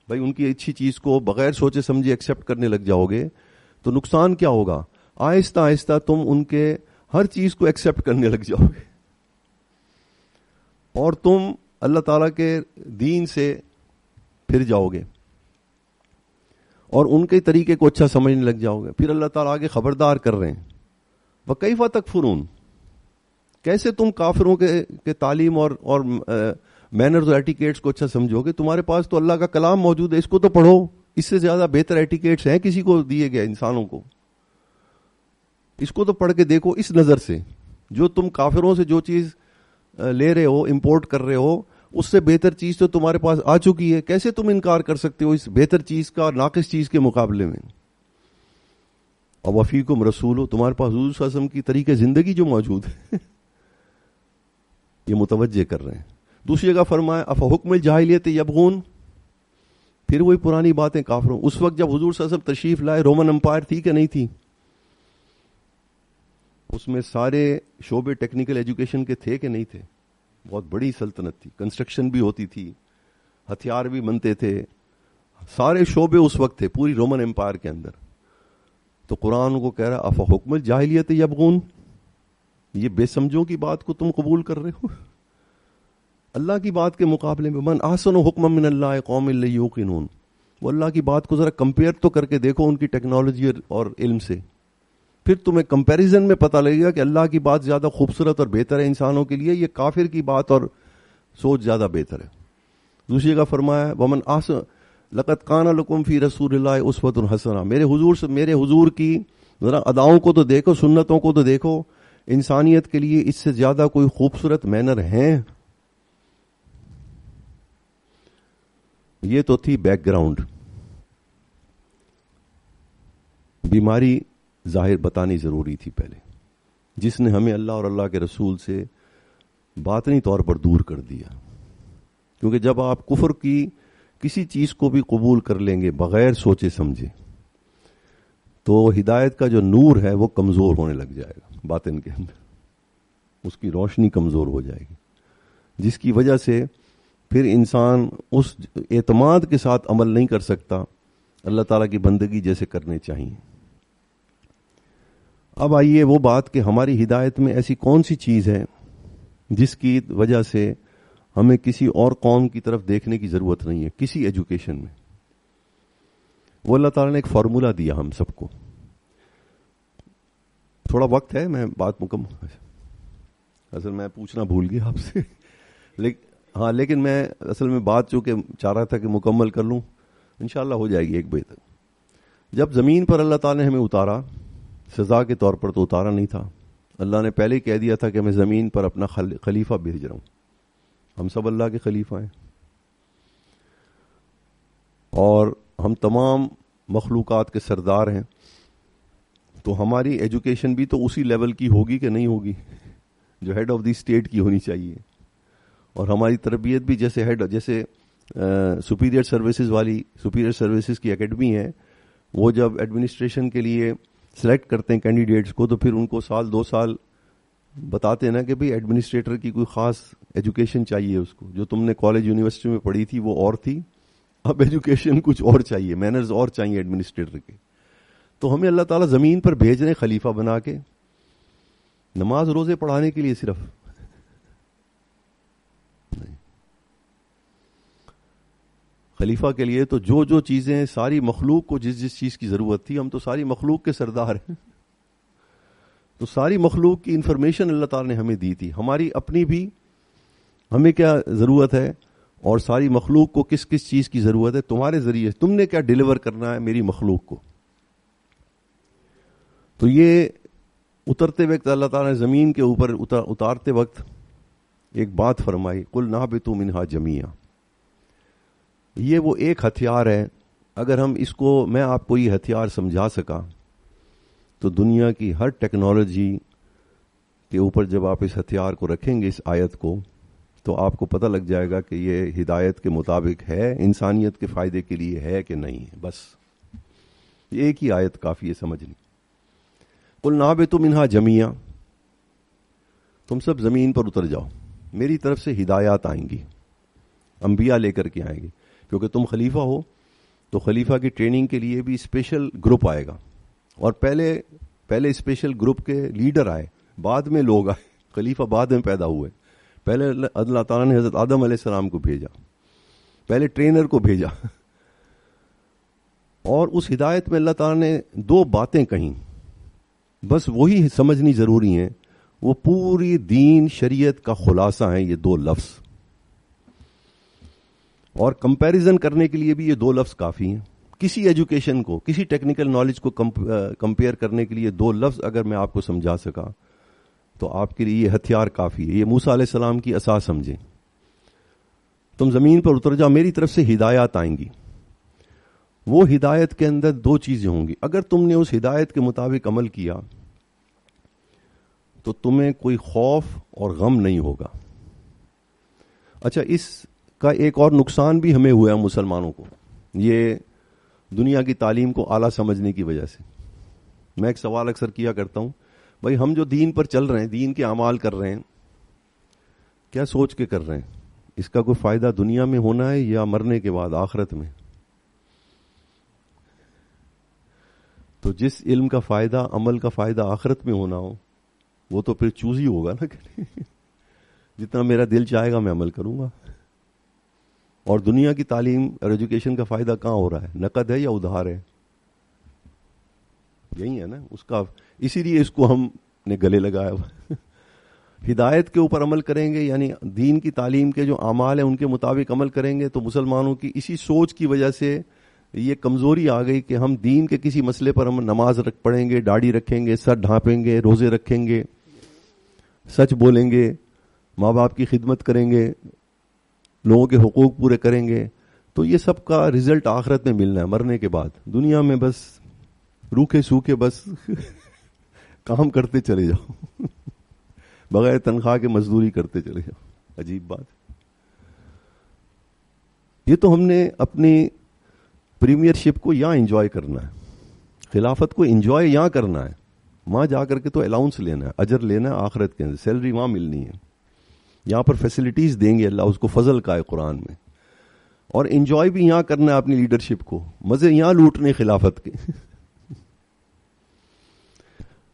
Speaker 1: بھائی ان کی اچھی چیز کو بغیر سوچے سمجھے ایکسیپٹ کرنے لگ جاؤ گے، تو نقصان کیا ہوگا؟ آہستہ آہستہ تم ان کے ہر چیز کو ایکسیپٹ کرنے لگ جاؤ گے اور تم اللہ تعالیٰ کے دین سے پھر جاؤ گے اور ان کے طریقے کو اچھا سمجھنے لگ جاؤ گے. پھر اللہ تعالیٰ آگے خبردار کر رہے ہیں وَكَيْفَ تَكْفُرُونَ، کیسے تم کافروں کے تعلیم اور مینرز اور ایٹیکیٹس کو اچھا سمجھو گے؟ تمہارے پاس تو اللہ کا کلام موجود ہے، اس کو تو پڑھو. اس سے زیادہ بہتر ایٹیکیٹس ہیں کسی کو دیے گئے انسانوں کو؟ اس کو تو پڑھ کے دیکھو اس نظر سے. جو تم کافروں سے جو چیز لے رہے ہو، امپورٹ کر رہے ہو، اس سے بہتر چیز تو تمہارے پاس آ چکی ہے. کیسے تم انکار کر سکتے ہو اس بہتر چیز کا ناقص چیز کے مقابلے میں؟ اور وفیکم رسول، تمہارے پاس حضور صلی اللہ علیہ وسلم کی طریقے زندگی جو موجود ہے یہ متوجہ کر رہے ہیں. دوسری جگہ فرمایا افحکم الجاہلیت یبغون، پھر وہی پرانی باتیں کافروں. اس وقت جب حضور صلی اللہ علیہ وسلم تشریف لائے، رومن امپائر تھی کہ نہیں تھی؟ اس میں سارے شعبے ٹیکنیکل ایجوکیشن کے تھے کہ نہیں تھے؟ بہت بڑی سلطنت تھی، کنسٹرکشن بھی ہوتی تھی، ہتھیار بھی بنتے تھے، سارے شعبے اس وقت تھے پوری رومن امپائر کے اندر. تو قرآن کو کہہ رہا افحکم الجاہلیت یبغون، یہ بے سمجھوں کی بات کو تم قبول کر رہے ہو اللہ کی بات کے مقابلے میں. من احسن حکما من اللہ قوم یوقنون، وہ اللہ کی بات کو ذرا کمپیئر تو کر کے دیکھو ان کی ٹیکنالوجی اور علم سے، پھر تمہیں کمپیریزن میں پتہ لگے گا کہ اللہ کی بات زیادہ خوبصورت اور بہتر ہے انسانوں کے لیے، یہ کافر کی بات اور سوچ زیادہ بہتر ہے. دوسری جگہ فرمایا ومن احسن لقد کان لکم فی رسول اللہ اسوۃ حسنہ، میرے حضور کی ذرا اداؤں کو تو دیکھو، سنتوں کو تو دیکھو. انسانیت کے لیے اس سے زیادہ کوئی خوبصورت مینر ہیں؟ یہ تو تھی بیک گراؤنڈ. بیماری ظاہر بتانی ضروری تھی پہلے، جس نے ہمیں اللہ اور اللہ کے رسول سے باطنی طور پر دور کر دیا. کیونکہ جب آپ کفر کی کسی چیز کو بھی قبول کر لیں گے بغیر سوچے سمجھے تو ہدایت کا جو نور ہے وہ کمزور ہونے لگ جائے گا باطن کے اندر، اس کی روشنی کمزور ہو جائے گی، جس کی وجہ سے پھر انسان اس اعتماد کے ساتھ عمل نہیں کر سکتا اللہ تعالیٰ کی بندگی جیسے کرنے چاہیے. اب آئیے وہ بات کہ ہماری ہدایت میں ایسی کون سی چیز ہے جس کی وجہ سے ہمیں کسی اور قوم کی طرف دیکھنے کی ضرورت نہیں ہے کسی ایجوکیشن میں. وہ اللہ تعالیٰ نے ایک فارمولا دیا ہم سب کو. تھوڑا وقت ہے، میں بات مکمل، اصل میں پوچھنا بھول گیا آپ سے لیکن میں اصل میں بات چونکہ چاہ رہا تھا کہ مکمل کر لوں، انشاءاللہ ہو جائے گی 1 بجے تک. جب زمین پر اللہ تعالیٰ نے ہمیں اتارا، سزا کے طور پر تو اتارا نہیں تھا، اللہ نے پہلے ہی کہہ دیا تھا کہ میں زمین پر اپنا خلیفہ بھیج رہا ہوں. ہم سب اللہ کے خلیفہ ہیں اور ہم تمام مخلوقات کے سردار ہیں. تو ہماری ایجوکیشن بھی تو اسی لیول کی ہوگی کہ نہیں ہوگی جو ہیڈ آف دی اسٹیٹ کی ہونی چاہیے، اور ہماری تربیت بھی جیسے سپیریئر سروسز کی اکیڈمی ہے، وہ جب ایڈمنسٹریشن کے لیے سلیکٹ کرتے ہیں کینڈیڈیٹس کو تو پھر ان کو 1-2 سال بتاتے ہیں نا کہ بھئی ایڈمنسٹریٹر کی کوئی خاص ایجوکیشن چاہیے اس کو, جو تم نے کالج یونیورسٹی میں پڑھی تھی وہ اور تھی, اب ایجوکیشن کچھ اور چاہیے, مینرز اور چاہیے ایڈمنسٹریٹر کے. تو ہمیں اللہ تعالیٰ زمین پر بھیج رہے ہیں خلیفہ بنا کے, نماز روزے پڑھانے کے لیے صرف نہیں, خلیفہ کے لیے تو جو جو چیزیں ساری مخلوق کو جس جس چیز کی ضرورت تھی, ہم تو ساری مخلوق کے سردار ہیں, تو ساری مخلوق کی انفارمیشن اللہ تعالیٰ نے ہمیں دی تھی, ہماری اپنی بھی ہمیں کیا ضرورت ہے اور ساری مخلوق کو کس کس چیز کی ضرورت ہے, تمہارے ذریعے تم نے کیا ڈیلیور کرنا ہے میری مخلوق کو. تو یہ اترتے وقت اللہ تعالیٰ نے زمین کے اوپر اتارتے وقت ایک بات فرمائی, قل نہبطوا منہا جمیعا. یہ وہ ایک ہتھیار ہے, اگر ہم اس کو, میں آپ کو یہ ہتھیار سمجھا سکا تو دنیا کی ہر ٹیکنالوجی کے اوپر جب آپ اس ہتھیار کو رکھیں گے, اس آیت کو, تو آپ کو پتہ لگ جائے گا کہ یہ ہدایت کے مطابق ہے, انسانیت کے فائدے کے لیے ہے کہ نہیں ہے. بس یہ ایک ہی آیت کافی ہے سمجھنی. قل نہبطوا منہا جمیعا, تم سب زمین پر اتر جاؤ, میری طرف سے ہدایات آئیں گی, انبیاء لے کر کے آئیں گے, کیونکہ تم خلیفہ ہو تو خلیفہ کی ٹریننگ کے لیے بھی اسپیشل گروپ آئے گا, اور پہلے اسپیشل گروپ کے لیڈر آئے, بعد میں لوگ آئے, خلیفہ بعد میں پیدا ہوئے. پہلے اللہ تعالیٰ نے حضرت آدم علیہ السلام کو بھیجا, پہلے ٹرینر کو بھیجا, اور اس ہدایت میں اللہ تعالیٰ نے دو باتیں کہیں, بس وہی سمجھنی ضروری ہیں, وہ پوری دین شریعت کا خلاصہ ہیں یہ دو لفظ, اور کمپیریزن کرنے کے لیے بھی یہ دو لفظ کافی ہیں. کسی ایجوکیشن کو, کسی ٹیکنیکل نالج کو کمپیئر کرنے کے لیے دو لفظ اگر میں آپ کو سمجھا سکا تو آپ کے لیے یہ ہتھیار کافی ہے. یہ موسیٰ علیہ السلام کی اساس سمجھیں, تم زمین پر اتر جاؤ, میری طرف سے ہدایات آئیں گی. وہ ہدایت کے اندر دو چیزیں ہوں گی, اگر تم نے اس ہدایت کے مطابق عمل کیا تو تمہیں کوئی خوف اور غم نہیں ہوگا. اچھا, اس کا ایک اور نقصان بھی ہمیں ہوا ہے مسلمانوں کو, یہ دنیا کی تعلیم کو اعلیٰ سمجھنے کی وجہ سے. میں ایک سوال اکثر کیا کرتا ہوں, بھائی ہم جو دین پر چل رہے ہیں, دین کے اعمال کر رہے ہیں, کیا سوچ کے کر رہے ہیں, اس کا کوئی فائدہ دنیا میں ہونا ہے یا مرنے کے بعد آخرت میں؟ تو جس علم کا فائدہ, عمل کا فائدہ آخرت میں ہونا ہو, وہ تو پھر چوز ہی ہوگا نا کہ جتنا میرا دل چاہے گا میں عمل کروں گا. اور دنیا کی تعلیم اور ایجوکیشن کا فائدہ کہاں ہو رہا ہے, نقد ہے یا ادھار ہے؟ یہی ہے نا اس کا, اسی لیے اس کو ہم نے گلے لگایا ہوا. ہدایت کے اوپر عمل کریں گے, یعنی دین کی تعلیم کے جو اعمال ہیں ان کے مطابق عمل کریں گے, تو مسلمانوں کی اسی سوچ کی وجہ سے یہ کمزوری آ گئی کہ ہم دین کے کسی مسئلے پر ہم نماز پڑھیں گے, داڑھی رکھیں گے, سر ڈھانپیں گے, روزے رکھیں گے, سچ بولیں گے, ماں باپ کی خدمت کریں گے, لوگوں کے حقوق پورے کریں گے, تو یہ سب کا رزلٹ آخرت میں ملنا ہے مرنے کے بعد. دنیا میں بس روکھے سوکھے بس کام کرتے چلے جاؤ بغیر تنخواہ کے مزدوری کرتے چلے جاؤ. عجیب بات. یہ تو ہم نے اپنی پریمیئر شپ کو یہاں انجوائے کرنا ہے, خلافت کو انجوائے یہاں کرنا ہے, وہاں جا کر کے تو الاؤنس لینا ہے, اجر لینا ہے آخرت کے اندر, سیلری وہاں ملنی ہے. یہاں پر فیسلٹیز دیں گے اللہ, اس کو فضل کا ہے قرآن میں, اور انجوائے بھی یہاں کرنا ہے اپنی لیڈرشپ کو, مزے یہاں لوٹنے خلافت کے.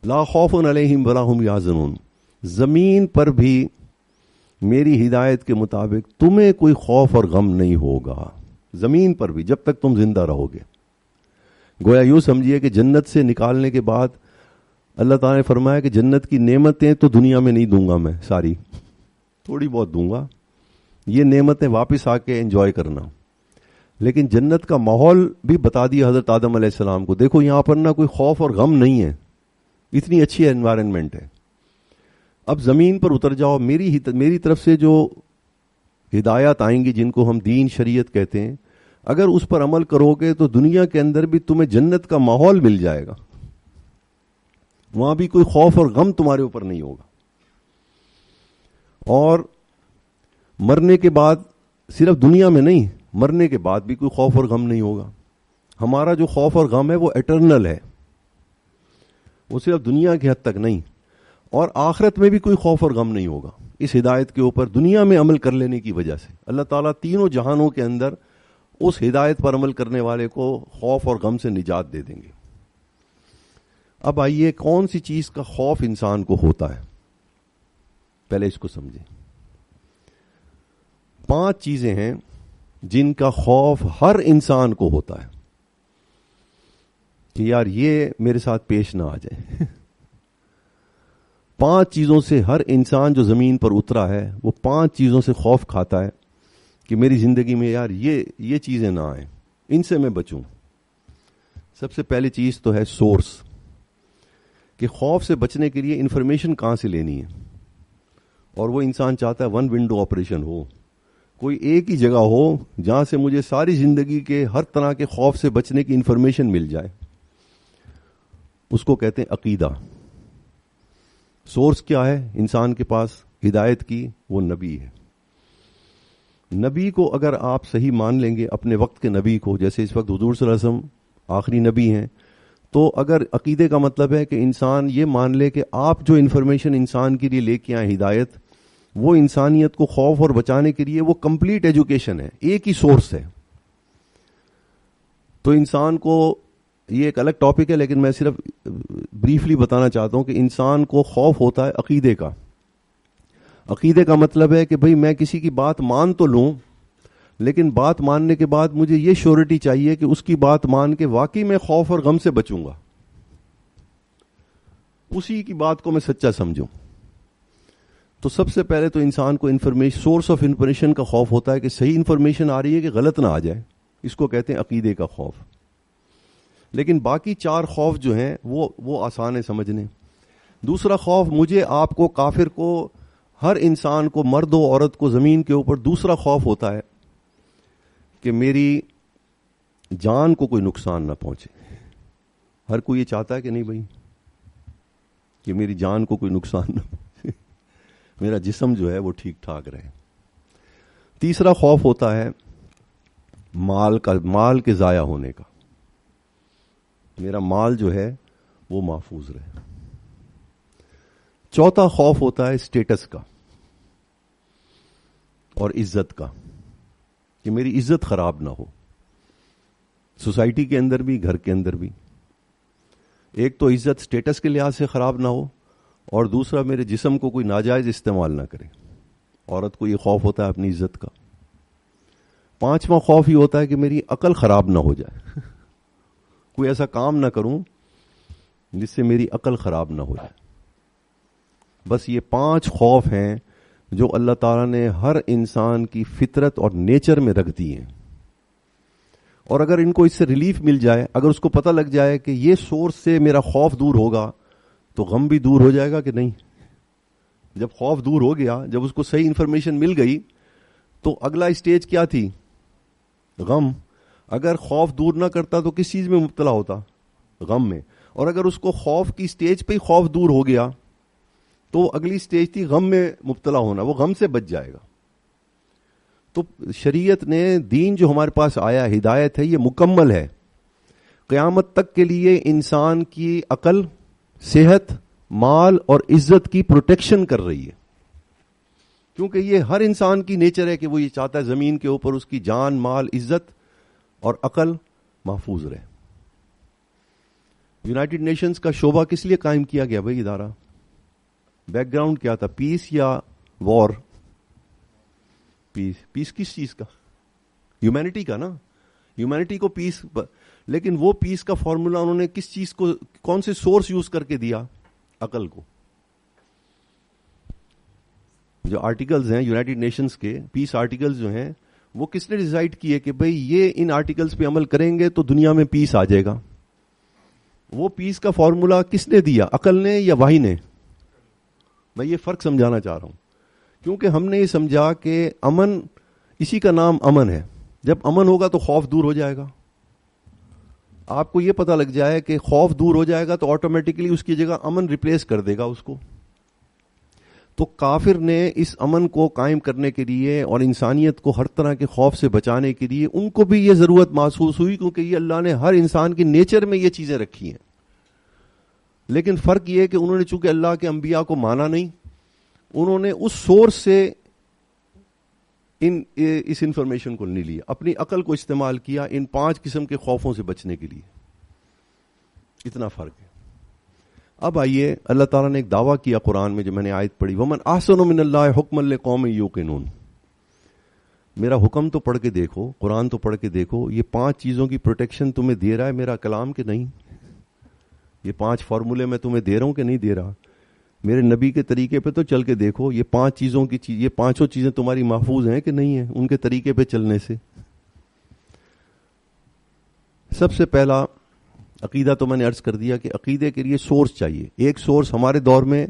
Speaker 1: لا خوف علیہم ولا هم یحزنون. زمین پر بھی میری ہدایت کے مطابق تمہیں کوئی خوف اور غم نہیں ہوگا, زمین پر بھی جب تک تم زندہ رہو گے. گویا یوں سمجھیے کہ جنت سے نکالنے کے بعد اللہ تعالیٰ نے فرمایا کہ جنت کی نعمتیں تو دنیا میں نہیں دوں گا میں ساری, تھوڑی بہت دوں گا, یہ نعمتیں واپس آ کے انجوائے کرنا. لیکن جنت کا ماحول بھی بتا دیا حضرت آدم علیہ السلام کو, دیکھو یہاں پر نہ کوئی خوف اور غم نہیں ہے, اتنی اچھی انوائرنمنٹ ہے. اب زمین پر اتر جاؤ, میری طرف سے جو ہدایات آئیں گی جن کو ہم دین شریعت کہتے ہیں, اگر اس پر عمل کرو گے تو دنیا کے اندر بھی تمہیں جنت کا ماحول مل جائے گا, وہاں بھی کوئی خوف اور غم تمہارے اوپر نہیں ہوگا. اور مرنے کے بعد صرف دنیا میں نہیں, مرنے کے بعد بھی کوئی خوف اور غم نہیں ہوگا. ہمارا جو خوف اور غم ہے وہ ایٹرنل ہے, وہ صرف دنیا کی حد تک نہیں. اور آخرت میں بھی کوئی خوف اور غم نہیں ہوگا اس ہدایت کے اوپر دنیا میں عمل کر لینے کی وجہ سے. اللہ تعالیٰ تینوں جہانوں کے اندر اس ہدایت پر عمل کرنے والے کو خوف اور غم سے نجات دے دیں گے. اب آئیے کون سی چیز کا خوف انسان کو ہوتا ہے, پہلے اس کو سمجھیں. 5 چیزیں ہیں جن کا خوف ہر انسان کو ہوتا ہے کہ یار یہ میرے ساتھ پیش نہ آ جائے. 5 چیزوں سے ہر انسان جو زمین پر اترا ہے وہ 5 چیزوں سے خوف کھاتا ہے کہ میری زندگی میں یار یہ چیزیں نہ آئیں, ان سے میں بچوں. سب سے پہلی چیز تو ہے سورس, کہ خوف سے بچنے کے لیے انفارمیشن کہاں سے لینی ہے. اور وہ انسان چاہتا ہے 1 ونڈو آپریشن ہو, کوئی ایک ہی جگہ ہو جہاں سے مجھے ساری زندگی کے ہر طرح کے خوف سے بچنے کی انفارمیشن مل جائے. اس کو کہتے ہیں عقیدہ. سورس کیا ہے انسان کے پاس ہدایت کی؟ وہ نبی ہے. نبی کو اگر آپ صحیح مان لیں گے, اپنے وقت کے نبی کو, جیسے اس وقت حضور صلی اللہ علیہ وسلم آخری نبی ہیں, تو اگر عقیدے کا مطلب ہے کہ انسان یہ مان لے کہ آپ جو انفارمیشن انسان کے لیے لے کے آئیں ہدایت, وہ انسانیت کو خوف اور بچانے کے لیے وہ کمپلیٹ ایجوکیشن ہے, ایک ہی سورس ہے. تو انسان کو, یہ ایک الگ ٹاپک ہے لیکن میں صرف بریفلی بتانا چاہتا ہوں کہ انسان کو خوف ہوتا ہے عقیدے کا. عقیدے کا مطلب ہے کہ بھئی میں کسی کی بات مان تو لوں, لیکن بات ماننے کے بعد مجھے یہ شیورٹی چاہیے کہ اس کی بات مان کے واقعی میں خوف اور غم سے بچوں گا, اسی کی بات کو میں سچا سمجھوں. تو سب سے پہلے تو انسان کو انفارمیشن, سورس آف انفارمیشن کا خوف ہوتا ہے کہ صحیح انفارمیشن آ رہی ہے کہ غلط نہ آ جائے. اس کو کہتے ہیں عقیدے کا خوف. لیکن باقی 4 خوف جو ہیں وہ آسان ہے سمجھنے. دوسرا خوف مجھے, آپ کو, کافر کو, ہر انسان کو, مرد و عورت کو زمین کے اوپر دوسرا خوف ہوتا ہے کہ میری جان کو کوئی نقصان نہ پہنچے. ہر کوئی یہ چاہتا ہے کہ نہیں بھائی کہ میری جان کو کوئی نقصان نہ پہنچے, میرا جسم جو ہے وہ ٹھیک ٹھاک رہے. تیسرا خوف ہوتا ہے مال کے ضائع ہونے کا, میرا مال جو ہے وہ محفوظ رہے. چوتھا خوف ہوتا ہے اسٹیٹس کا اور عزت کا, کہ میری عزت خراب نہ ہو, سوسائٹی کے اندر بھی, گھر کے اندر بھی. ایک تو عزت اسٹیٹس کے لحاظ سے خراب نہ ہو, اور دوسرا میرے جسم کو کوئی ناجائز استعمال نہ کرے. عورت کو یہ خوف ہوتا ہے اپنی عزت کا. 5واں خوف یہ ہوتا ہے کہ میری عقل خراب نہ ہو جائے, کوئی ایسا کام نہ کروں جس سے میری عقل خراب نہ ہو جائے. بس یہ 5 خوف ہیں جو اللہ تعالیٰ نے ہر انسان کی فطرت اور نیچر میں رکھ دی ہیں. اور اگر ان کو اس سے ریلیف مل جائے, اگر اس کو پتہ لگ جائے کہ یہ سورس سے میرا خوف دور ہوگا, تو غم بھی دور ہو جائے گا کہ نہیں. جب خوف دور ہو گیا, جب اس کو صحیح انفارمیشن مل گئی, تو اگلا اسٹیج کیا تھی؟ غم. اگر خوف دور نہ کرتا تو کس چیز میں مبتلا ہوتا؟ غم میں. اور اگر اس کو خوف کی اسٹیج پہ ہی خوف دور ہو گیا تو اگلی اسٹیج تھی غم میں مبتلا ہونا, وہ غم سے بچ جائے گا. تو شریعت نے, دین جو ہمارے پاس آیا, ہدایت ہے, یہ مکمل ہے. قیامت تک کے لیے انسان کی عقل, صحت, مال اور عزت کی پروٹیکشن کر رہی ہے. کیونکہ یہ ہر انسان کی نیچر ہے کہ وہ یہ چاہتا ہے زمین کے اوپر اس کی جان, مال, عزت اور عقل محفوظ رہے. یونائٹڈ نیشنز کا شعبہ کس لیے قائم کیا گیا بھائی ادارہ؟ بیک گراؤنڈ کیا تھا؟ پیس یا وار؟ پیس کس چیز کا؟ ہیومینٹی کا نا. ہیومینٹی کو پیس, لیکن وہ پیس کا فارمولا انہوں نے کس چیز کو, کون سے سورس یوز کر کے دیا؟ عقل کو. جو آرٹیکلز ہیں یونائٹڈ نیشنز کے, پیس آرٹیکلز جو ہیں, وہ کس نے ڈیسائیڈ کیے کہ بھئی یہ ان آرٹیکلز پہ عمل کریں گے تو دنیا میں پیس آ جائے گا؟ وہ پیس کا فارمولا کس نے دیا, عقل نے یا وحی نے؟ میں یہ فرق سمجھانا چاہ رہا ہوں, کیونکہ ہم نے یہ سمجھا کہ امن, اسی کا نام امن ہے. جب امن ہوگا تو خوف دور ہو جائے گا. آپ کو یہ پتہ لگ جائے کہ خوف دور ہو جائے گا تو آٹومیٹکلی اس کی جگہ امن ریپلیس کر دے گا اس کو. تو کافر نے اس امن کو قائم کرنے کے لیے اور انسانیت کو ہر طرح کے خوف سے بچانے کے لیے, ان کو بھی یہ ضرورت محسوس ہوئی, کیونکہ یہ اللہ نے ہر انسان کی نیچر میں یہ چیزیں رکھی ہیں. لیکن فرق یہ ہے کہ انہوں نے چونکہ اللہ کے انبیاء کو مانا نہیں، انہوں نے اس سورس سے اس انفارمیشن کو نہیں لیا، اپنی عقل کو استعمال کیا ان 5 قسم کے خوفوں سے بچنے کے لیے. اتنا فرق ہے. اب آئیے، اللہ تعالیٰ نے ایک دعویٰ کیا قرآن میں جو میں نے آیت پڑھی، وَمَنْ أَحْسَنُ مِنَ اللَّهِ حُكْمًا لِقَوْمٍ يُوقِنُونَ. میرا حکم تو پڑھ کے دیکھو، قرآن تو پڑھ کے دیکھو، یہ 5 چیزوں کی پروٹیکشن تمہیں دے رہا ہے میرا کلام کہ نہیں؟ یہ 5 فارمولے میں تمہیں دے رہا ہوں کہ نہیں دے رہا؟ میرے نبی کے طریقے پہ تو چل کے دیکھو، یہ 5 چیزوں کی یہ 5 چیزیں تمہاری محفوظ ہیں کہ نہیں ہیں ان کے طریقے پہ چلنے سے. سب سے پہلا عقیدہ تو میں نے عرض کر دیا کہ عقیدے کے لیے سورس چاہیے. ایک سورس ہمارے دور میں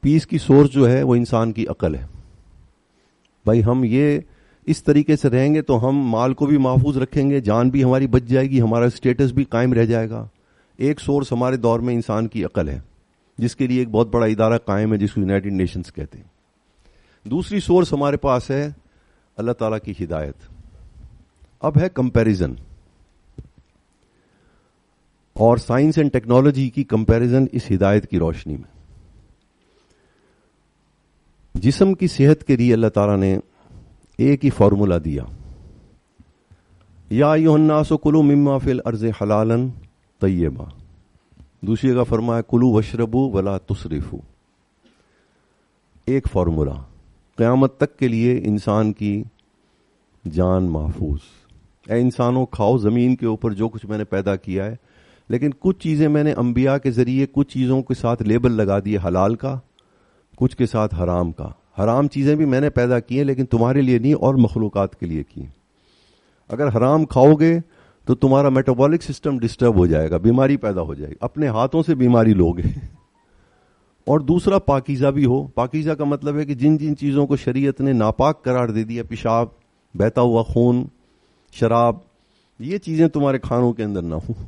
Speaker 1: پیس کی سورس جو ہے وہ انسان کی عقل ہے. بھائی ہم یہ اس طریقے سے رہیں گے تو ہم مال کو بھی محفوظ رکھیں گے، جان بھی ہماری بچ جائے گی، ہمارا اسٹیٹس بھی قائم رہ جائے گا. ایک سورس ہمارے دور میں انسان کی عقل ہے، جس کے لیے ایک بہت بڑا ادارہ قائم ہے جس کو یونائٹڈ نیشنز کہتے ہیں. دوسری سورس ہمارے پاس ہے اللہ تعالیٰ کی ہدایت. اب ہے کمپیریزن، اور سائنس اینڈ ٹیکنالوجی کی کمپیریزن اس ہدایت کی روشنی میں. جسم کی صحت کے لیے اللہ تعالیٰ نے ایک ہی فارمولا دیا، یا ایھا الناس کلوا مما فی الارض حلالا طیبا. دوسری جگہ فرمایا کلوا واشربوا ولا تسرفوا. ایک فارمولا قیامت تک کے لیے انسان کی جان محفوظ. اے انسانوں کھاؤ زمین کے اوپر جو کچھ میں نے پیدا کیا ہے، لیکن کچھ چیزیں میں نے انبیاء کے ذریعے کچھ چیزوں کے ساتھ لیبل لگا دیے حلال کا، کچھ کے ساتھ حرام کا. حرام چیزیں بھی میں نے پیدا کی ہیں لیکن تمہارے لیے نہیں اور مخلوقات کے لیے کی. اگر حرام کھاؤ گے تو تمہارا میٹابولک سسٹم ڈسٹرب ہو جائے گا، بیماری پیدا ہو جائے گی، اپنے ہاتھوں سے بیماری لوگے. اور دوسرا پاکیزہ بھی ہو. پاکیزہ کا مطلب ہے کہ جن جن چیزوں کو شریعت نے ناپاک قرار دے دیا، پیشاب، بہتا ہوا خون، شراب، یہ چیزیں تمہارے کھانوں کے اندر نہ ہوں.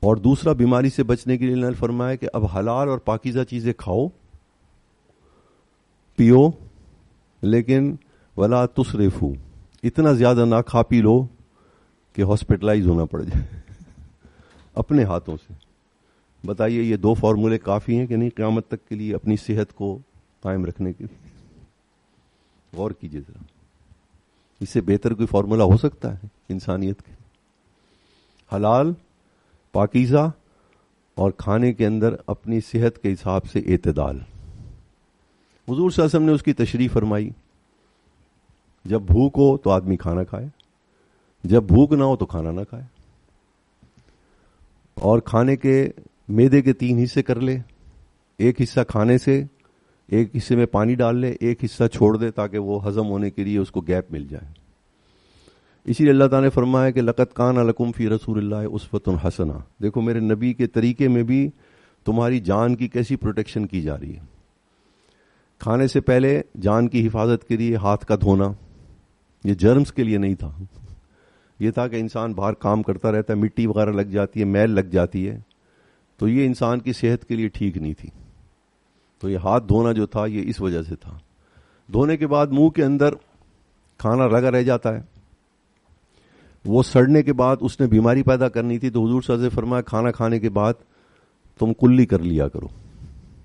Speaker 1: اور دوسرا بیماری سے بچنے کے لیے اللہ نے فرمایا کہ اب حلال اور پاکیزہ چیزیں کھاؤ پیو، لیکن ولا تسرفوا، اتنا زیادہ نہ کھا پی لو کہ ہاسپٹلائز ہونا پڑ جائے اپنے ہاتھوں سے. بتائیے یہ 2 فارمولے کافی ہیں کہ نہیں قیامت تک کے لیے اپنی صحت کو قائم رکھنے کے لیے؟ غور کیجیے ذرا، اس سے بہتر کوئی فارمولا ہو سکتا ہے انسانیت کے؟ حلال، پاکیزہ، اور کھانے کے اندر اپنی صحت کے حساب سے اعتدال. حضور صلی اللہ علیہ وسلم نے اس کی تشریح فرمائی، جب بھوک ہو تو آدمی کھانا کھائے، جب بھوک نہ ہو تو کھانا نہ کھائے. اور کھانے کے معدے کے 3 حصے کر لے، ایک حصہ کھانے سے، ایک حصے میں پانی ڈال لے، ایک حصہ چھوڑ دے تاکہ وہ ہضم ہونے کے لیے اس کو گیپ مل جائے. اسی لیے اللہ تعالیٰ نے فرمایا کہ لقد کان لکم فی رسول اللہ اسوۃ حسنہ. دیکھو میرے نبی کے طریقے میں بھی تمہاری جان کی کیسی پروٹیکشن کی جا رہی ہے. کھانے سے پہلے جان کی حفاظت کے لیے ہاتھ کا دھونا، یہ جرمز کے لیے نہیں تھا، یہ تھا کہ انسان باہر کام کرتا رہتا ہے، مٹی وغیرہ لگ جاتی ہے، میل لگ جاتی ہے، تو یہ انسان کی صحت کے لیے ٹھیک نہیں تھی. تو یہ ہاتھ دھونا جو تھا یہ اس وجہ سے تھا. دھونے کے بعد منہ کے اندر کھانا لگا رہ جاتا ہے، وہ سڑنے کے بعد اس نے بیماری پیدا کرنی تھی. تو حضور صلی اللہ علیہ وسلم نے فرمایا کھانا کھانے کے بعد تم کلی کر لیا کرو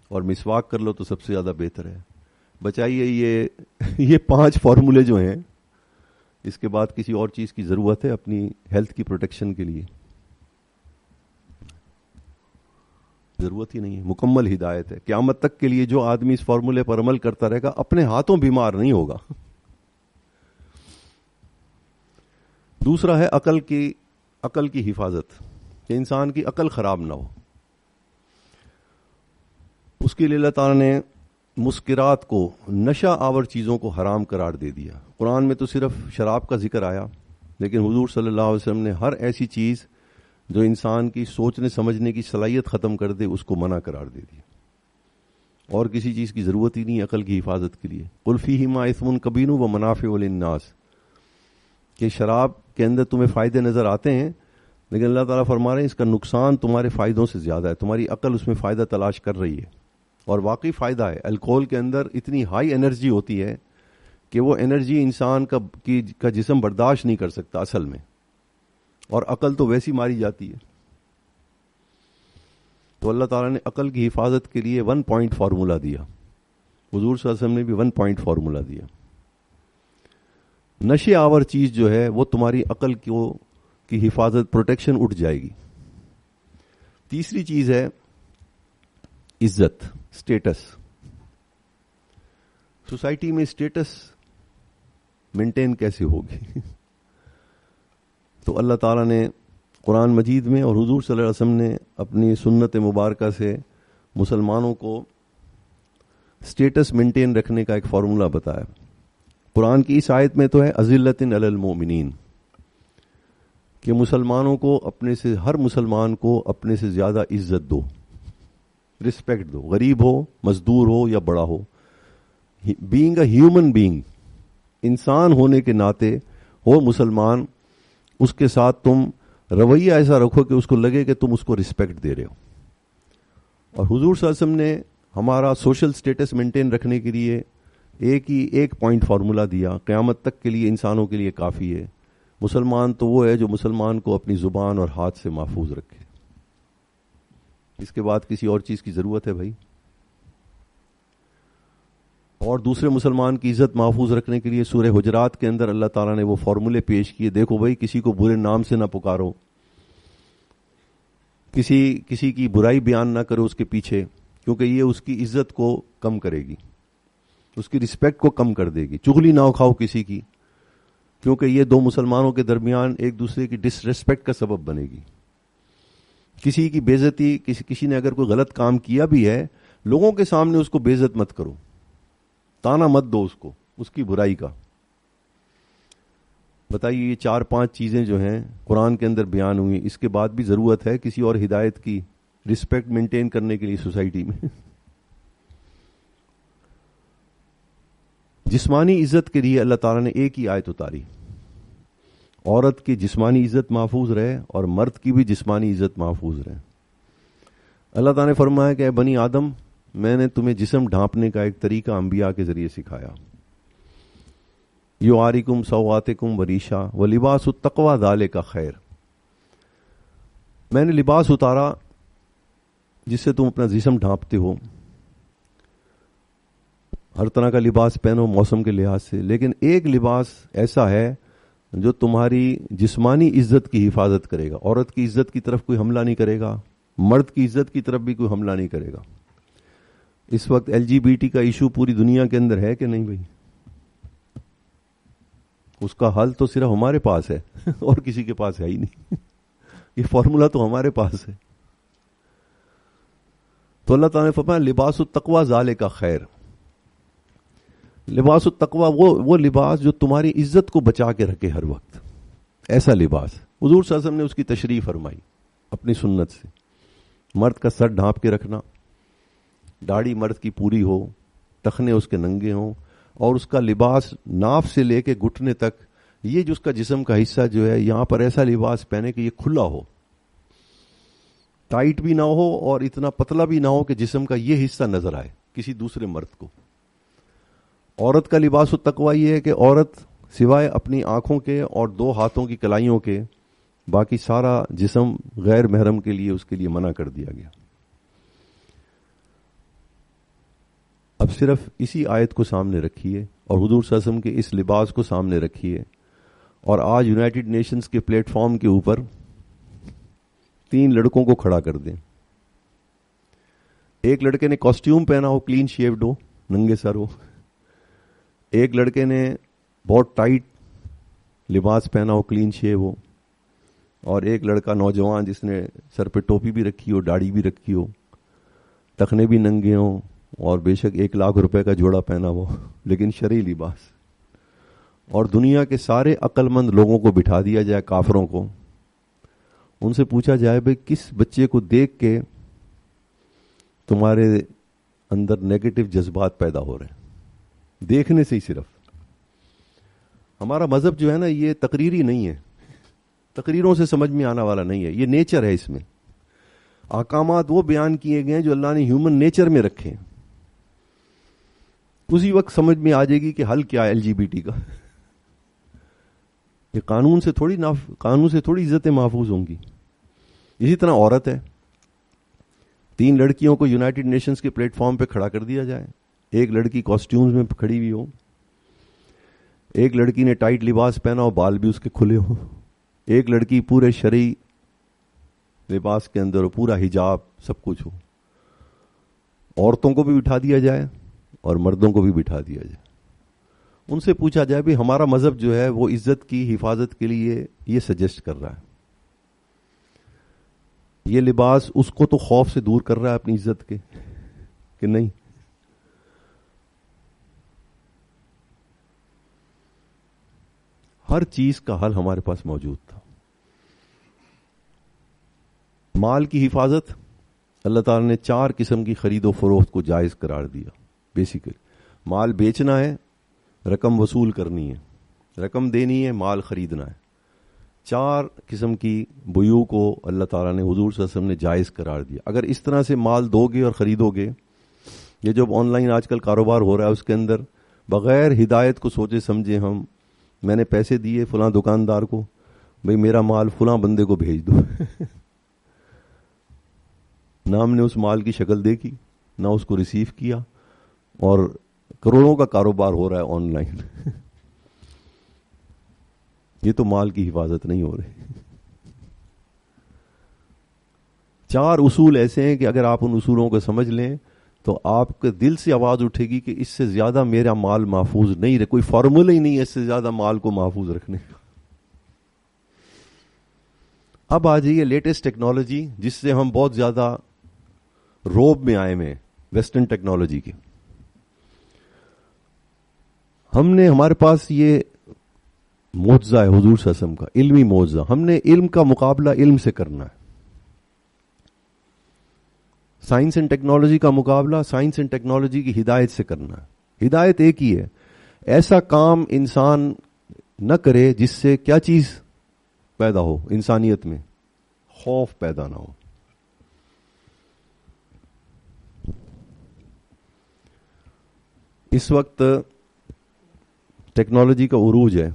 Speaker 1: اور مسواک کر لو تو سب سے زیادہ بہتر ہے. بچائیے یہ 5 فارمولے جو ہیں، اس کے بعد کسی اور چیز کی ضرورت ہے اپنی ہیلتھ کی پروٹیکشن کے لیے؟ ضرورت ہی نہیں ہے. مکمل ہدایت ہے. قیامت تک کے لیے جو آدمی اس فارمولے پر عمل کرتا رہے گا اپنے ہاتھوں بیمار نہیں ہوگا. دوسرا ہے عقل کی حفاظت، کہ انسان کی عقل خراب نہ ہو. اس کے لیے اللہ تعالیٰ نے مسکرات کو، نشہ آور چیزوں کو حرام قرار دے دیا. قرآن میں تو صرف شراب کا ذکر آیا، لیکن حضور صلی اللہ علیہ وسلم نے ہر ایسی چیز جو انسان کی سوچنے سمجھنے کی صلاحیت ختم کر دے اس کو منع قرار دے دیا. اور کسی چیز کی ضرورت ہی نہیں عقل کی حفاظت کے لیے. قل فیہما اثم کبیر و منافع للناس، کہ شراب کے اندر تمہیں فائدے نظر آتے ہیں، لیکن اللہ تعالیٰ فرما رہے ہیں اس کا نقصان تمہارے فائدوں سے زیادہ ہے. تمہاری عقل اس میں فائدہ تلاش کر رہی ہے، اور واقعی فائدہ ہے. الکوہل کے اندر اتنی ہائی انرجی ہوتی ہے کہ وہ انرجی انسان کا جسم برداشت نہیں کر سکتا اصل میں، اور عقل تو ویسی ماری جاتی ہے. تو اللہ تعالیٰ نے عقل کی حفاظت کے لیے 1 پوائنٹ فارمولا دیا. حضور صلی اللہ علیہ وسلم نے بھی 1 پوائنٹ فارمولا دیا. نشے آور چیز جو ہے وہ تمہاری عقل کی حفاظت، پروٹیکشن اٹھ جائے گی. تیسری چیز ہے عزت، اسٹیٹس. سوسائٹی میں اسٹیٹس مینٹین کیسے ہوگی؟ تو اللہ تعالیٰ نے قرآن مجید میں اور حضور صلی اللہ علیہ وسلم نے اپنی سنت مبارکہ سے مسلمانوں کو اسٹیٹس مینٹین رکھنے کا ایک فارمولا بتایا. قرآن کی اس آیت میں تو ہے اذلۃ علی المؤمنین، کہ مسلمانوں کو ہر مسلمان کو اپنے سے زیادہ عزت دو، رسپیکٹ دو، غریب ہو، مزدور ہو یا بڑا ہو. بینگ اے ہیومن بینگ، انسان ہونے کے ناطے ہو مسلمان، اس کے ساتھ تم رویہ ایسا رکھو کہ اس کو لگے کہ تم اس کو رسپیکٹ دے رہے ہو. اور حضور صلی اللہ علیہ وسلم نے ہمارا سوشل سٹیٹس مینٹین رکھنے کے لیے ایک پوائنٹ فارمولا دیا، قیامت تک کے لیے انسانوں کے لیے کافی ہے. مسلمان تو وہ ہے جو مسلمان کو اپنی زبان اور ہاتھ سے محفوظ رکھے. اس کے بعد کسی اور چیز کی ضرورت ہے بھائی؟ اور دوسرے مسلمان کی عزت محفوظ رکھنے کے لیے سورہ حجرات کے اندر اللہ تعالیٰ نے وہ فارمولے پیش کیے. دیکھو بھائی، کسی کو برے نام سے نہ پکارو، کسی کی برائی بیان نہ کرو اس کے پیچھے، کیونکہ یہ اس کی عزت کو کم کرے گی، اس کی رسپیکٹ کو کم کر دے گی. چغلی نہ اکھاؤ کسی کی، کیونکہ یہ دو مسلمانوں کے درمیان ایک دوسرے کی ڈس ریسپیکٹ کا سبب بنے گی. کسی کی بے عزتی، کسی نے اگر کوئی غلط کام کیا بھی ہے، لوگوں کے سامنے اس کو بے عزت مت کرو، تانا مت دو اس کو اس کی برائی کا. بتائیے، یہ 4-5 چیزیں جو ہیں قرآن کے اندر بیان ہوئی، اس کے بعد بھی ضرورت ہے کسی اور ہدایت کی رسپیکٹ مینٹین کرنے کے لیے سوسائٹی میں؟ جسمانی عزت کے لیے اللہ تعالیٰ نے ایک ہی آیت اتاری، عورت کی جسمانی عزت محفوظ رہے اور مرد کی بھی جسمانی عزت محفوظ رہے. اللہ تعالیٰ نے فرمایا کہ اے بنی آدم، میں نے تمہیں جسم ڈھانپنے کا ایک طریقہ انبیاء کے ذریعے سکھایا. یعارکم سوآتکم وریشا ولباس التقوی ذالک خیر. میں نے لباس اتارا جس سے تم اپنا جسم ڈھانپتے ہو. ہر طرح کا لباس پہنو موسم کے لحاظ سے، لیکن ایک لباس ایسا ہے جو تمہاری جسمانی عزت کی حفاظت کرے گا. عورت کی عزت کی طرف کوئی حملہ نہیں کرے گا، مرد کی عزت کی طرف بھی کوئی حملہ نہیں کرے گا. اس وقت LGBT کا ایشو پوری دنیا کے اندر ہے کہ نہیں بھائی؟ اس کا حل تو صرف ہمارے پاس ہے اور کسی کے پاس ہے ہی نہیں. یہ فارمولا تو ہمارے پاس ہے. تو اللہ تعالیٰ نے فرمایا لباس التقوی ذالک خیر. لباس التقوی وہ لباس جو تمہاری عزت کو بچا کے رکھے ہر وقت، ایسا لباس. حضور صلی اللہ علیہ وسلم نے اس کی تشریح فرمائی اپنی سنت سے. مرد کا سر ڈھانپ کے رکھنا، داڑھی مرد کی پوری ہو، ٹخنے اس کے ننگے ہوں، اور اس کا لباس ناف سے لے کے گھٹنے تک، یہ جو اس کا جسم کا حصہ جو ہے یہاں پر ایسا لباس پہنے کہ یہ کھلا ہو، ٹائٹ بھی نہ ہو اور اتنا پتلا بھی نہ ہو کہ جسم کا یہ حصہ نظر آئے کسی دوسرے مرد کو. عورت کا لباس التقوی یہ ہے کہ عورت سوائے اپنی آنکھوں کے اور 2 ہاتھوں کی کلائیوں کے باقی سارا جسم غیر محرم کے لیے اس کے لیے منع کر دیا گیا. اب صرف اسی آیت کو سامنے رکھیے اور حضور صلی اللہ علیہ وسلم کے اس لباس کو سامنے رکھیے، اور آج یونائٹڈ نیشنز کے پلیٹ فارم کے اوپر 3 لڑکوں کو کھڑا کر دیں. ایک لڑکے نے کاسٹیوم پہنا ہو، کلین شیوڈ ہو، ننگے سر ہو. ایک لڑکے نے بہت ٹائٹ لباس پہنا ہو، کلین شیو ہو. اور ایک لڑکا نوجوان جس نے سر پہ ٹوپی بھی رکھی ہو، داڑھی بھی رکھی ہو، ٹخنے بھی ننگے ہوں، اور بے شک 1 لاکھ روپے کا جوڑا پہنا ہو، لیکن شرعی لباس. اور دنیا کے سارے عقل مند لوگوں کو بٹھا دیا جائے، کافروں کو، ان سے پوچھا جائے بھائی کس بچے کو دیکھ کے تمہارے اندر نیگیٹو جذبات پیدا ہو رہے ہیں؟ دیکھنے سے ہی صرف. ہمارا مذہب جو ہے نا یہ تقریری نہیں ہے، تقریروں سے سمجھ میں آنے والا نہیں ہے، یہ نیچر ہے. اس میں احکامات وہ بیان کیے گئے ہیں جو اللہ نے ہیومن نیچر میں رکھے ہیں. اسی وقت سمجھ میں آ جائے گی کہ حل کیا ہے LGBT کا. یہ قانون سے تھوڑی عزتیں محفوظ ہوں گی. اسی طرح عورت ہے, 3 لڑکیوں کو یونائٹڈ نیشنز کے پلیٹ فارم پہ کھڑا کر دیا جائے, ایک لڑکی کاسٹیومز میں کھڑی ہوئی ہو, ایک لڑکی نے ٹائٹ لباس پہنا ہو, بال بھی اس کے کھلے ہوں, ایک لڑکی پورے شرعی لباس کے اندر ہو, پورا حجاب سب کچھ ہو. عورتوں کو بھی بٹھا دیا جائے اور مردوں کو بھی بٹھا دیا جائے. ان سے پوچھا جائے بھی ہمارا مذہب جو ہے وہ عزت کی حفاظت کے لیے یہ سجیسٹ کر رہا ہے, یہ لباس اس کو تو خوف سے دور کر رہا ہے اپنی عزت کے کہ نہیں. ہر چیز کا حل ہمارے پاس موجود تھا. مال کی حفاظت, اللہ تعالیٰ نے 4 قسم کی خرید و فروخت کو جائز قرار دیا. بیسیکلی مال بیچنا ہے, رقم وصول کرنی ہے, رقم دینی ہے, مال خریدنا ہے. 4 قسم کی بیوع کو اللہ تعالیٰ نے, حضور صلی اللہ علیہ وسلم نے جائز قرار دیا. اگر اس طرح سے مال دو گے اور خریدو گے, یہ جو آن لائن آج کل کاروبار ہو رہا ہے اس کے اندر بغیر ہدایت کو سوچے سمجھے میں نے پیسے دیے فلاں دکاندار کو, بھئی میرا مال فلاں بندے کو بھیج دو نہ ہم نے اس مال کی شکل دیکھی, نہ اس کو ریسیو کیا, اور کروڑوں کا کاروبار ہو رہا ہے آن لائن یہ تو مال کی حفاظت نہیں ہو رہی. 4 اصول ایسے ہیں کہ اگر آپ ان اصولوں کو سمجھ لیں تو آپ کے دل سے آواز اٹھے گی کہ اس سے زیادہ میرا مال محفوظ نہیں رہے. کوئی فارمولا ہی نہیں ہے اس سے زیادہ مال کو محفوظ رکھنے کا. اب آ جائیے لیٹسٹ ٹیکنالوجی جس سے ہم بہت زیادہ روب میں آئے ہیں, ویسٹرن ٹیکنالوجی کے. ہمارے پاس یہ معجزہ ہے حضور صلی اللہ علیہ وسلم کا, علمی معجزہ. ہم نے علم کا مقابلہ علم سے کرنا ہے, سائنس اینڈ ٹیکنالوجی کا مقابلہ سائنس اینڈ ٹیکنالوجی کی ہدایت سے کرنا ہے. ہدایت ایک ہی ہے, ایسا کام انسان نہ کرے جس سے کیا چیز پیدا ہو, انسانیت میں خوف پیدا نہ ہو. اس وقت ٹیکنالوجی کا عروج ہے,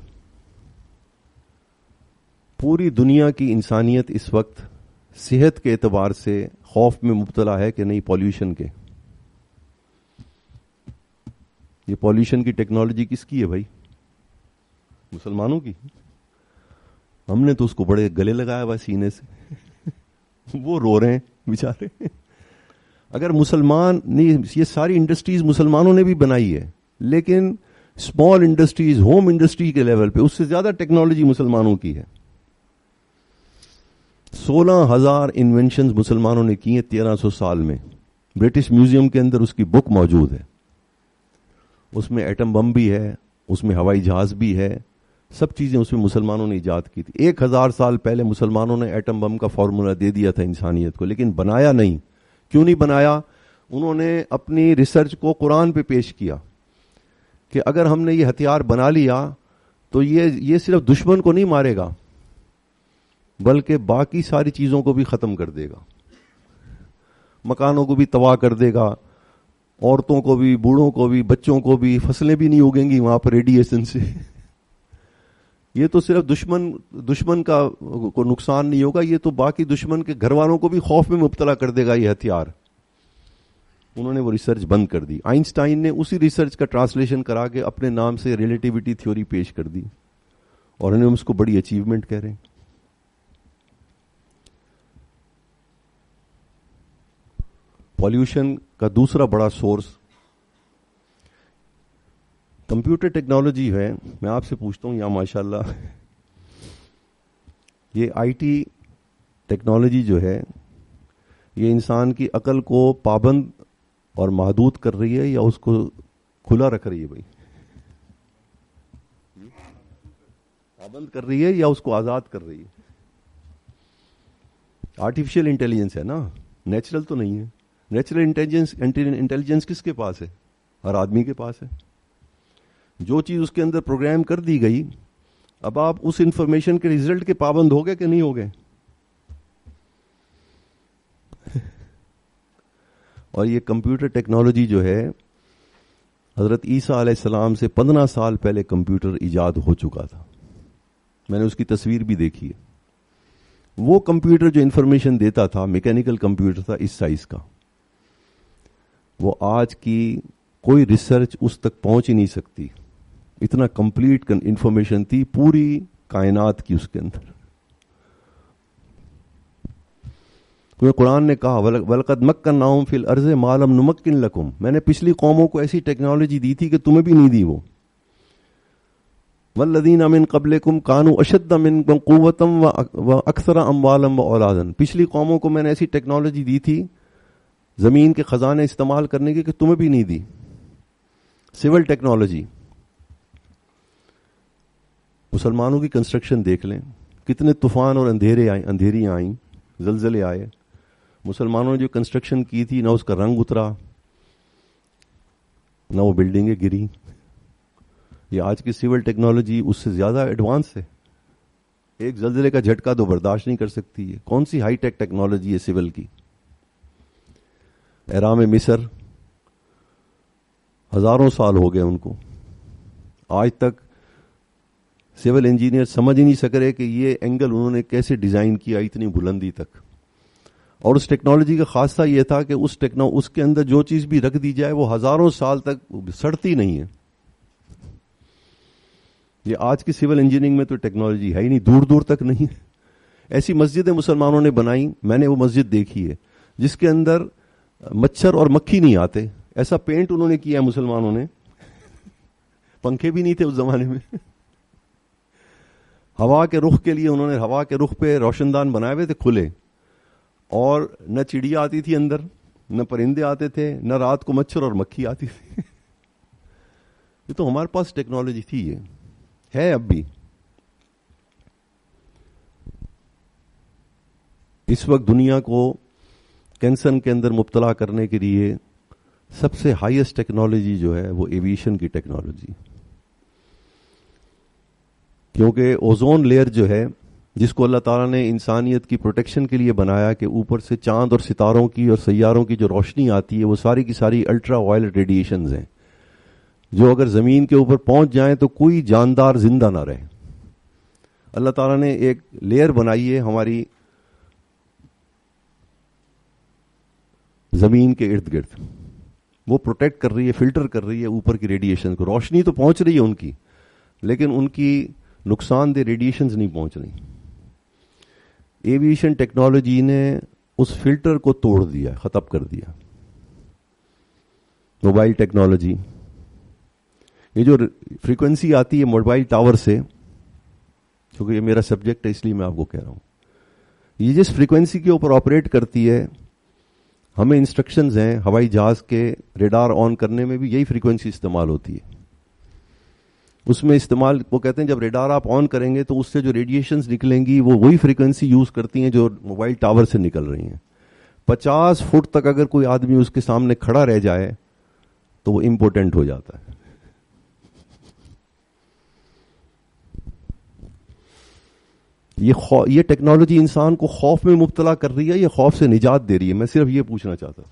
Speaker 1: پوری دنیا کی انسانیت اس وقت صحت کے اعتبار سے خوف میں مبتلا ہے کہ نہیں پالیوشن کے. یہ پالیوشن کی ٹیکنالوجی کس کی ہے بھائی؟ مسلمانوں کی. ہم نے تو اس کو بڑے گلے لگایا ہوا سینے سے وہ رو رہے ہیں بیچارے. اگر مسلمان نہیں, یہ ساری انڈسٹریز مسلمانوں نے بھی بنائی ہے, لیکن اسمال انڈسٹریز, ہوم انڈسٹری کے لیول پہ اس سے زیادہ ٹیکنالوجی مسلمانوں کی ہے. 16,000 انوینشنز مسلمانوں نے کی ہیں 1300 سال میں. برٹش میوزیم کے اندر اس کی بک موجود ہے, اس میں ایٹم بم بھی ہے, اس میں ہوائی جہاز بھی ہے, سب چیزیں اس میں مسلمانوں نے ایجاد کی تھی. 1000 سال پہلے مسلمانوں نے ایٹم بم کا فارمولا دے دیا تھا انسانیت کو, لیکن بنایا نہیں. کیوں نہیں بنایا؟ انہوں نے اپنی ریسرچ کو قرآن پہ پیش کیا کہ اگر ہم نے یہ ہتھیار بنا لیا تو یہ صرف دشمن کو نہیں مارے گا بلکہ باقی ساری چیزوں کو بھی ختم کر دے گا, مکانوں کو بھی تباہ کر دے گا, عورتوں کو بھی, بوڑھوں کو بھی, بچوں کو بھی, فصلیں بھی نہیں اگیں گی وہاں پر ریڈیشن سے. یہ تو صرف دشمن کا کو نقصان نہیں ہوگا, یہ تو باقی دشمن کے گھر والوں کو بھی خوف میں مبتلا کر دے گا یہ ہتھیار. انہوں نے وہ ریسرچ بند کر دی. آئنسٹائن نے اسی ریسرچ کا ٹرانسلیشن کرا کے اپنے نام سے ریلیٹیوٹی تھیوری پیش کر دی, اور انہوں نے اس کو بڑی اچیومنٹ کہہ رہے ہیں. پالیوشن کا دوسرا بڑا سورس کمپیوٹر ٹیکنالوجی ہے. میں آپ سے پوچھتا ہوں, یا ماشاءاللہ یہ آئی ٹی ٹیکنالوجی جو ہے یہ انسان کی عقل کو پابند اور محدود کر رہی ہے یا اس کو کھلا رکھ رہی ہے؟ بھائی پابند کر رہی ہے یا اس کو آزاد کر رہی ہے؟ آرٹیفیشل انٹیلیجنس ہے نا, نیچرل تو نہیں ہے. نیچرل انٹیلیجنس کس کے پاس ہے؟ ہر آدمی کے پاس ہے. جو چیز اس کے اندر پروگرام کر دی گئی, اب آپ اس انفارمیشن کے ریزلٹ کے پابند ہو گئے کہ نہیں ہو گئے؟ اور یہ کمپیوٹر ٹیکنالوجی جو ہے حضرت عیسیٰ علیہ السلام سے 15 سال پہلے کمپیوٹر ایجاد ہو چکا تھا. میں نے اس کی تصویر بھی دیکھی ہے. وہ کمپیوٹر جو انفارمیشن دیتا تھا, میکینیکل کمپیوٹر تھا اس سائز کا, وہ آج کی کوئی ریسرچ اس تک پہنچ ہی نہیں سکتی. اتنا کمپلیٹ انفارمیشن تھی پوری کائنات کی اس کے اندر. کیونکہ قرآن نے کہا وَلَقَدْ مَكَّنَّاهُمْ فِي الْأَرْضِ مَا لَمْ نُمَكِّن لَكُمْ, میں نے پچھلی قوموں کو ایسی ٹیکنالوجی دی تھی کہ تمہیں بھی نہیں دی. وہ وَالَّذِينَ مِن قَبْلِكُمْ كَانُوا أَشَدَّ مِنكُمْ قُوَّةً وَأَكْثَرَ أَمْوَالًا وَأَوْلَادًا, پچھلی قوموں کو میں نے ایسی ٹیکنالوجی دی تھی زمین کے خزانے استعمال کرنے کی کہ تمہیں بھی نہیں دی. سول ٹیکنالوجی, مسلمانوں کی کنسٹرکشن دیکھ لیں, کتنے طوفان اور اندھیریاں آئیں, زلزلے آئے. مسلمانوں نے جو کنسٹرکشن کی تھی, نہ اس کا رنگ اترا, نہ وہ بلڈنگیں گری. یہ آج کی سول ٹیکنالوجی اس سے زیادہ ایڈوانس ہے. ایک زلزلے کا جھٹکا تو برداشت نہیں کر سکتی ہے. کون سی ہائی ٹیک ٹیکنالوجی ہے سول کی؟ اہرام مصر ہزاروں سال ہو گئے ان کو, آج تک سول انجینئر سمجھ ہی نہیں سک رہے کہ یہ اینگل انہوں نے کیسے ڈیزائن کیا اتنی بلندی تک. اور اس ٹیکنالوجی کا خاصہ یہ تھا کہ اس کے اندر جو چیز بھی رکھ دی جائے وہ ہزاروں سال تک سڑتی نہیں ہے. یہ آج کی سول انجینئرنگ میں تو ٹیکنالوجی ہے ہی نہیں, دور دور تک نہیں. ایسی مسجدیں مسلمانوں نے بنائی, میں نے وہ مسجد دیکھی ہے جس کے اندر مچھر اور مکھی نہیں آتے. ایسا پینٹ انہوں نے کیا ہے مسلمانوں نے, پنکھے بھی نہیں تھے اس زمانے میں. ہوا کے رخ کے لیے انہوں نے ہوا کے رخ پہ روشن دان بنائے ہوئے تھے کھلے, اور نہ چڑیا آتی تھی اندر, نہ پرندے آتے تھے, نہ رات کو مچھر اور مکھی آتی تھی. یہ تو ہمارے پاس ٹیکنالوجی تھی, یہ ہے اب بھی. اس وقت دنیا کو کینسر کے اندر مبتلا کرنے کے لیے سب سے ہائیسٹ ٹیکنالوجی جو ہے وہ ایویشن کی ٹیکنالوجی. کیونکہ اوزون لیئر جو ہے, جس کو اللہ تعالیٰ نے انسانیت کی پروٹیکشن کے لیے بنایا, کہ اوپر سے چاند اور ستاروں کی اور سیاروں کی جو روشنی آتی ہے وہ ساری کی ساری الٹرا وائلٹ ریڈیشنز ہیں, جو اگر زمین کے اوپر پہنچ جائیں تو کوئی جاندار زندہ نہ رہے. اللہ تعالیٰ نے ایک لیئر بنائی ہے ہماری زمین کے ارد گرد, وہ پروٹیکٹ کر رہی ہے, فلٹر کر رہی ہے اوپر کی ریڈیشن کو. روشنی تو پہنچ رہی ہے ان کی, لیکن ان کی نقصان دہ ریڈیشنز نہیں پہنچ رہی. ایویشن ٹیکنالوجی نے اس فلٹر کو توڑ دیا, ختم کر دیا. موبائل ٹیکنالوجی, یہ جو فریکوینسی آتی ہے موبائل ٹاور سے, کیونکہ یہ میرا سبجیکٹ ہے اس لیے میں آپ کو کہہ رہا ہوں, یہ جس فریکوینسی کے اوپر آپریٹ کرتی ہے, ہمیں انسٹرکشنز ہیں ہوائی جہاز کے ریڈار آن کرنے میں بھی یہی فریکوینسی استعمال ہوتی ہے. اس میں استعمال, وہ کہتے ہیں جب ریڈار آپ آن کریں گے تو اس سے جو ریڈیشنز نکلیں گی وہ وہی فریکوینسی یوز کرتی ہیں جو موبائل ٹاور سے نکل رہی ہیں. 50 فٹ تک اگر کوئی آدمی اس کے سامنے کھڑا رہ جائے تو وہ امپورٹنٹ ہو جاتا ہے. یہ ٹیکنالوجی انسان کو خوف میں مبتلا کر رہی ہے یا خوف سے نجات دے رہی ہے؟ میں صرف یہ پوچھنا چاہتا ہوں.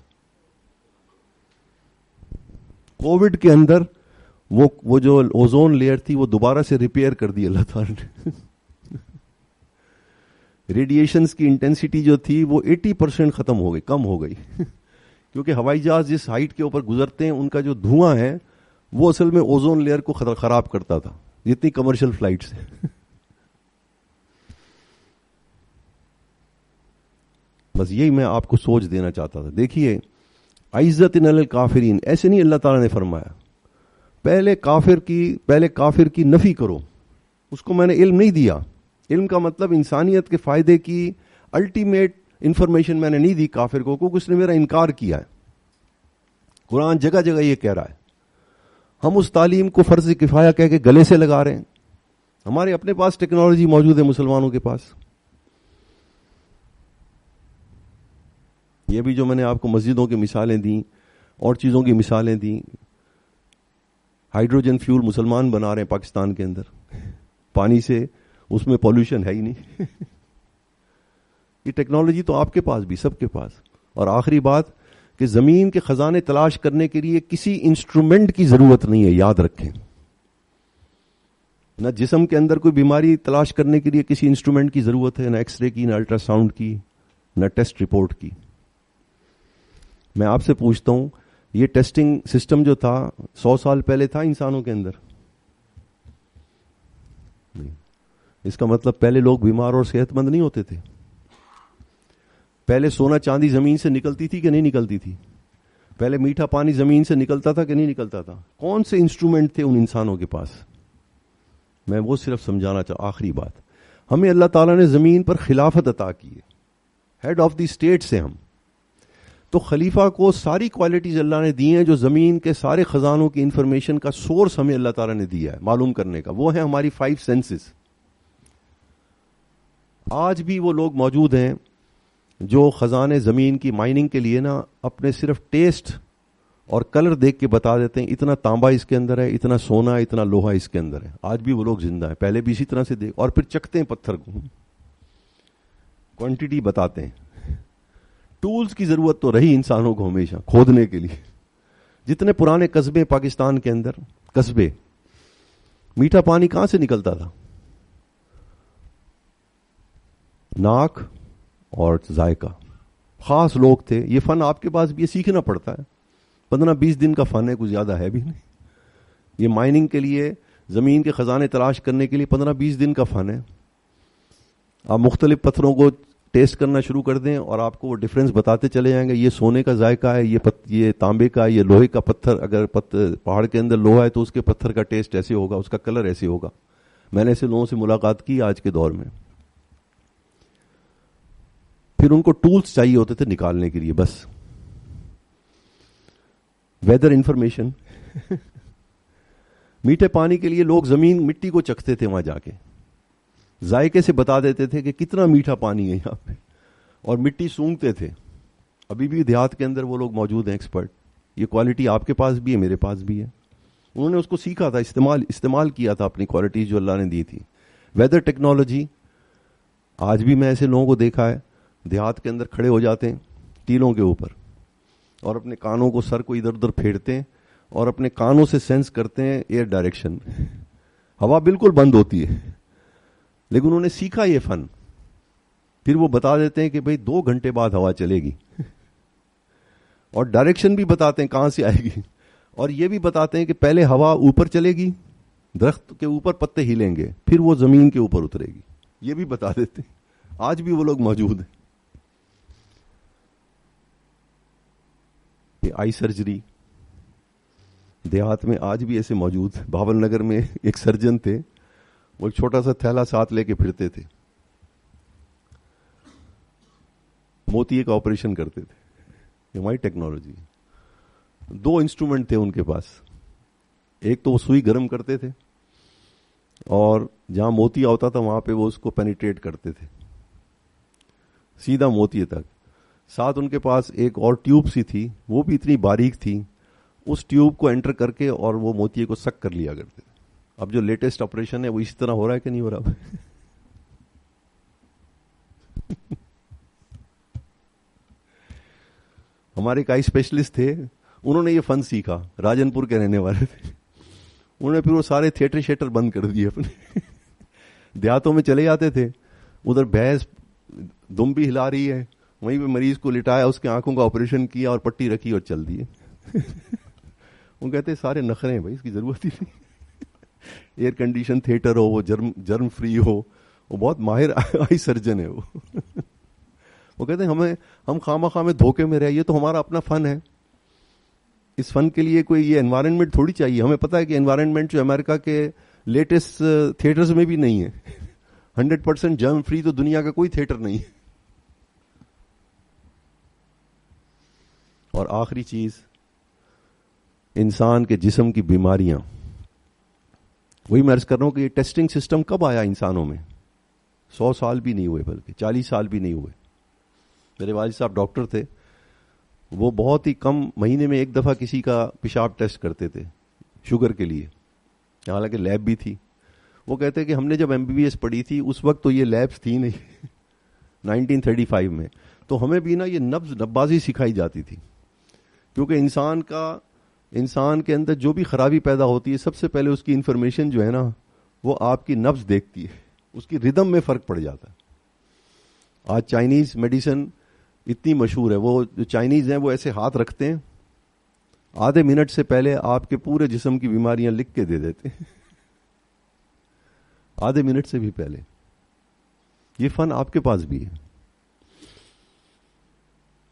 Speaker 1: کووڈ کے اندر وہ جو اوزون لیئر تھی وہ دوبارہ سے ریپیئر کر دی اللہ تعالیٰ نے. ریڈیشنز کی انٹینسٹی جو تھی وہ 80% ختم ہو گئی, کم ہو گئی. کیونکہ ہوائی جہاز جس ہائٹ کے اوپر گزرتے ہیں ان کا جو دھواں ہے وہ اصل میں اوزون لیئر کو خراب کرتا تھا, جتنی کمرشل فلائٹس ہیں. بس یہی میں آپ کو سوچ دینا چاہتا تھا. دیکھیے, عزت الکافرین, ایسے نہیں اللہ تعالیٰ نے فرمایا پہلے کافر کی نفی کرو, اس کو میں نے علم نہیں دیا. علم کا مطلب انسانیت کے فائدے کی الٹیمیٹ انفارمیشن میں نے نہیں دی کافر کو, کیونکہ اس نے میرا انکار کیا ہے. قرآن جگہ جگہ یہ کہہ رہا ہے. ہم اس تعلیم کو فرض کفایہ کہہ کے گلے سے لگا رہے ہیں. ہمارے اپنے پاس ٹیکنالوجی موجود ہے مسلمانوں کے پاس. یہ بھی جو میں نے آپ کو مسجدوں کی مثالیں دیں اور چیزوں کی مثالیں دیں, ہائیڈروجن فیول مسلمان بنا رہے ہیں پاکستان کے اندر, پانی سے, اس میں پولوشن ہے ہی نہیں. یہ ٹیکنالوجی تو آپ کے پاس بھی, سب کے پاس. اور آخری بات کہ زمین کے خزانے تلاش کرنے کے لیے کسی انسٹرومنٹ کی ضرورت نہیں ہے، یاد رکھیں. نہ جسم کے اندر کوئی بیماری تلاش کرنے کے لیے کسی انسٹرومنٹ کی ضرورت ہے، نہ ایکس رے کی، نہ الٹرا ساؤنڈ کی، نہ ٹیسٹ رپورٹ کی. میں آپ سے پوچھتا ہوں، یہ ٹیسٹنگ سسٹم جو تھا 100 سال پہلے تھا انسانوں کے اندر؟ نہیں. اس کا مطلب پہلے لوگ بیمار اور صحت مند نہیں ہوتے تھے. پہلے سونا چاندی زمین سے نکلتی تھی کہ نہیں نکلتی تھی؟ پہلے میٹھا پانی زمین سے نکلتا تھا کہ نہیں نکلتا تھا؟ کون سے انسٹرومنٹ تھے ان انسانوں کے پاس؟ میں وہ صرف سمجھانا چاہتا. آخری بات، ہمیں اللہ تعالیٰ نے زمین پر خلافت عطا کی ہے، ہیڈ آف دی اسٹیٹ سے ہم. تو خلیفہ کو ساری کوالٹیز اللہ نے دی ہیں جو زمین کے سارے خزانوں کی انفارمیشن کا سورس ہمیں اللہ تعالیٰ نے دیا ہے معلوم کرنے کا. وہ ہے ہماری 5 سینسز. آج بھی وہ لوگ موجود ہیں جو خزانے زمین کی مائننگ کے لیے نا اپنے صرف ٹیسٹ اور کلر دیکھ کے بتا دیتے ہیں اتنا تانبا اس کے اندر ہے، اتنا سونا، اتنا لوہا اس کے اندر ہے. آج بھی وہ لوگ زندہ ہیں. پہلے بھی اسی طرح سے دیکھ، اور پھر چکھتے ہیں پتھر کو، کوانٹٹی بتاتے ہیں. ٹولز کی ضرورت تو رہی انسانوں کو ہمیشہ کھودنے کے لیے. جتنے پرانے قصبے پاکستان کے اندر، قصبے، میٹھا پانی کہاں سے نکلتا تھا؟ ناک اور ذائقہ. خاص لوگ تھے. یہ فن آپ کے پاس بھی سیکھنا پڑتا ہے. 15-20 دن کا فن ہے، کچھ زیادہ ہے بھی نہیں. یہ مائننگ کے لیے، زمین کے خزانے تلاش کرنے کے لیے 15-20 دن کا فن ہے. آپ مختلف پتھروں کو ٹیسٹ کرنا شروع کر دیں اور آپ کو وہ ڈفرینس بتاتے چلے جائیں گے. یہ سونے کا ذائقہ ہے، یہ تانبے کا، یہ لوہے کا پتھر. اگر پہاڑ کے اندر لوہا ہے تو اس کے پتھر کا ٹیسٹ ایسے ہوگا، اس کا کلر ایسے ہوگا. میں نے ایسے لوگوں سے ملاقات کی آج کے دور میں. پھر ان کو ٹولز چاہیے ہوتے تھے نکالنے کے لیے، بس ویدر انفارمیشن. میٹھے پانی کے لیے لوگ زمین مٹی کو چکھتے تھے، وہاں جا کے ذائقے سے بتا دیتے تھے کہ کتنا میٹھا پانی ہے یہاں پہ، اور مٹی سونگتے تھے. ابھی بھی دیہات کے اندر وہ لوگ موجود ہیں ایکسپرٹ. یہ کوالٹی آپ کے پاس بھی ہے، میرے پاس بھی ہے. انہوں نے اس کو سیکھا تھا، استعمال کیا تھا اپنی کوالٹیز جو اللہ نے دی تھی. ویدر ٹیکنالوجی، آج بھی میں ایسے لوگوں کو دیکھا ہے دیہات کے اندر کھڑے ہو جاتے ہیں ٹیلوں کے اوپر اور اپنے کانوں کو، سر کو ادھر ادھر پھیرتے ہیں اور اپنے کانوں سے سینس کرتے ہیں ایئر ڈائریکشن. ہوا بالکل بند ہوتی ہے، لیکن انہوں نے سیکھا یہ فن. پھر وہ بتا دیتے ہیں کہ بھئی 2 گھنٹے بعد ہوا چلے گی، اور ڈائریکشن بھی بتاتے ہیں کہاں سے آئے گی. اور یہ بھی بتاتے ہیں کہ پہلے ہوا اوپر چلے گی، درخت کے اوپر پتے ہلیں گے، پھر وہ زمین کے اوپر اترے گی. یہ بھی بتا دیتے ہیں. آج بھی وہ لوگ موجود ہیں. یہ آئی سرجری دیہات میں آج بھی ایسے موجود. بھاول نگر میں ایک سرجن تھے، وہ ایک چھوٹا سا تھیلا ساتھ لے کے پھرتے تھے، موتیے کا آپریشن کرتے تھے. یہ ہماری ٹیکنالوجی. 2 انسٹرومنٹ تھے ان کے پاس. ایک تو وہ سوئی گرم کرتے تھے اور جہاں موتیا ہوتا تھا وہاں پہ وہ اس کو پینیٹریٹ کرتے تھے سیدھا موتیے تک. ساتھ ان کے پاس ایک اور ٹیوب سی تھی، وہ بھی اتنی باریک تھی. اس ٹیوب کو انٹر کر کے اور وہ موتیے کو سک کر لیا کرتے تھے. اب جو لیٹسٹ آپریشن ہے وہ اسی طرح ہو رہا ہے کہ نہیں ہو رہا؟ ہمارے کئی اسپیشلسٹ تھے، انہوں نے یہ فن سیکھا، راجن پور کے رہنے والے تھے. انہوں نے پھر وہ سارے تھیٹر شیٹر بند کر دیے اپنے. دیہاتوں میں چلے جاتے تھے، ادھر بھینس دم بھی ہلا رہی ہے، وہیں پہ مریض کو لٹایا، اس کے آنکھوں کا آپریشن کیا اور پٹی رکھی اور چل دیے. وہ کہتے سارے نخرے ہیں بھائی، اس کی ضرورت ہی نہیں. ایئر کنڈیشن تھیٹر ہو، وہ جرم فری ہو. وہ بہت ماہر آئی سرجن ہے وہ. وہ کہتے ہیں ہم خواہ میں دھوکے میں رہے، یہ تو ہمارا اپنا فن ہے. اس فن کے لیے کوئی یہ انوائرمنٹ تھوڑی چاہیے. ہمیں پتا ہے کہ انوائرمنٹ جو امریکہ کے لیٹسٹ تھیٹرز میں بھی نہیں ہے. 100% جرم فری تو دنیا کا کوئی تھیٹر نہیں ہے. اور آخری چیز، انسان کے جسم کی بیماریاں. وہی میں عرض کر رہا ہوں کہ یہ ٹیسٹنگ سسٹم کب آیا انسانوں میں؟ 100 سال بھی نہیں ہوئے، بلکہ 40 سال بھی نہیں ہوئے. میرے والد صاحب ڈاکٹر تھے، وہ بہت ہی کم، مہینے میں 1 دفعہ کسی کا پیشاب ٹیسٹ کرتے تھے شوگر کے لیے، حالانکہ لیب بھی تھی. وہ کہتے کہ ہم نے جب MBBS پڑھی تھی اس وقت تو یہ لیبس تھی نہیں. 1935 میں تو ہمیں بھی نا یہ نبض نبازی سکھائی جاتی تھی کیونکہ انسان کے اندر جو بھی خرابی پیدا ہوتی ہے سب سے پہلے اس کی انفارمیشن جو ہے نا وہ آپ کی نبض دیکھتی ہے, اس کی ردم میں فرق پڑ جاتا ہے. آج چائنیز میڈیسن اتنی مشہور ہے, وہ جو چائنیز ہیں وہ ایسے ہاتھ رکھتے ہیں, آدھے منٹ سے پہلے آپ کے پورے جسم کی بیماریاں لکھ کے دے دیتے ہیں. آدھے منٹ سے بھی پہلے. یہ فن آپ کے پاس بھی ہے.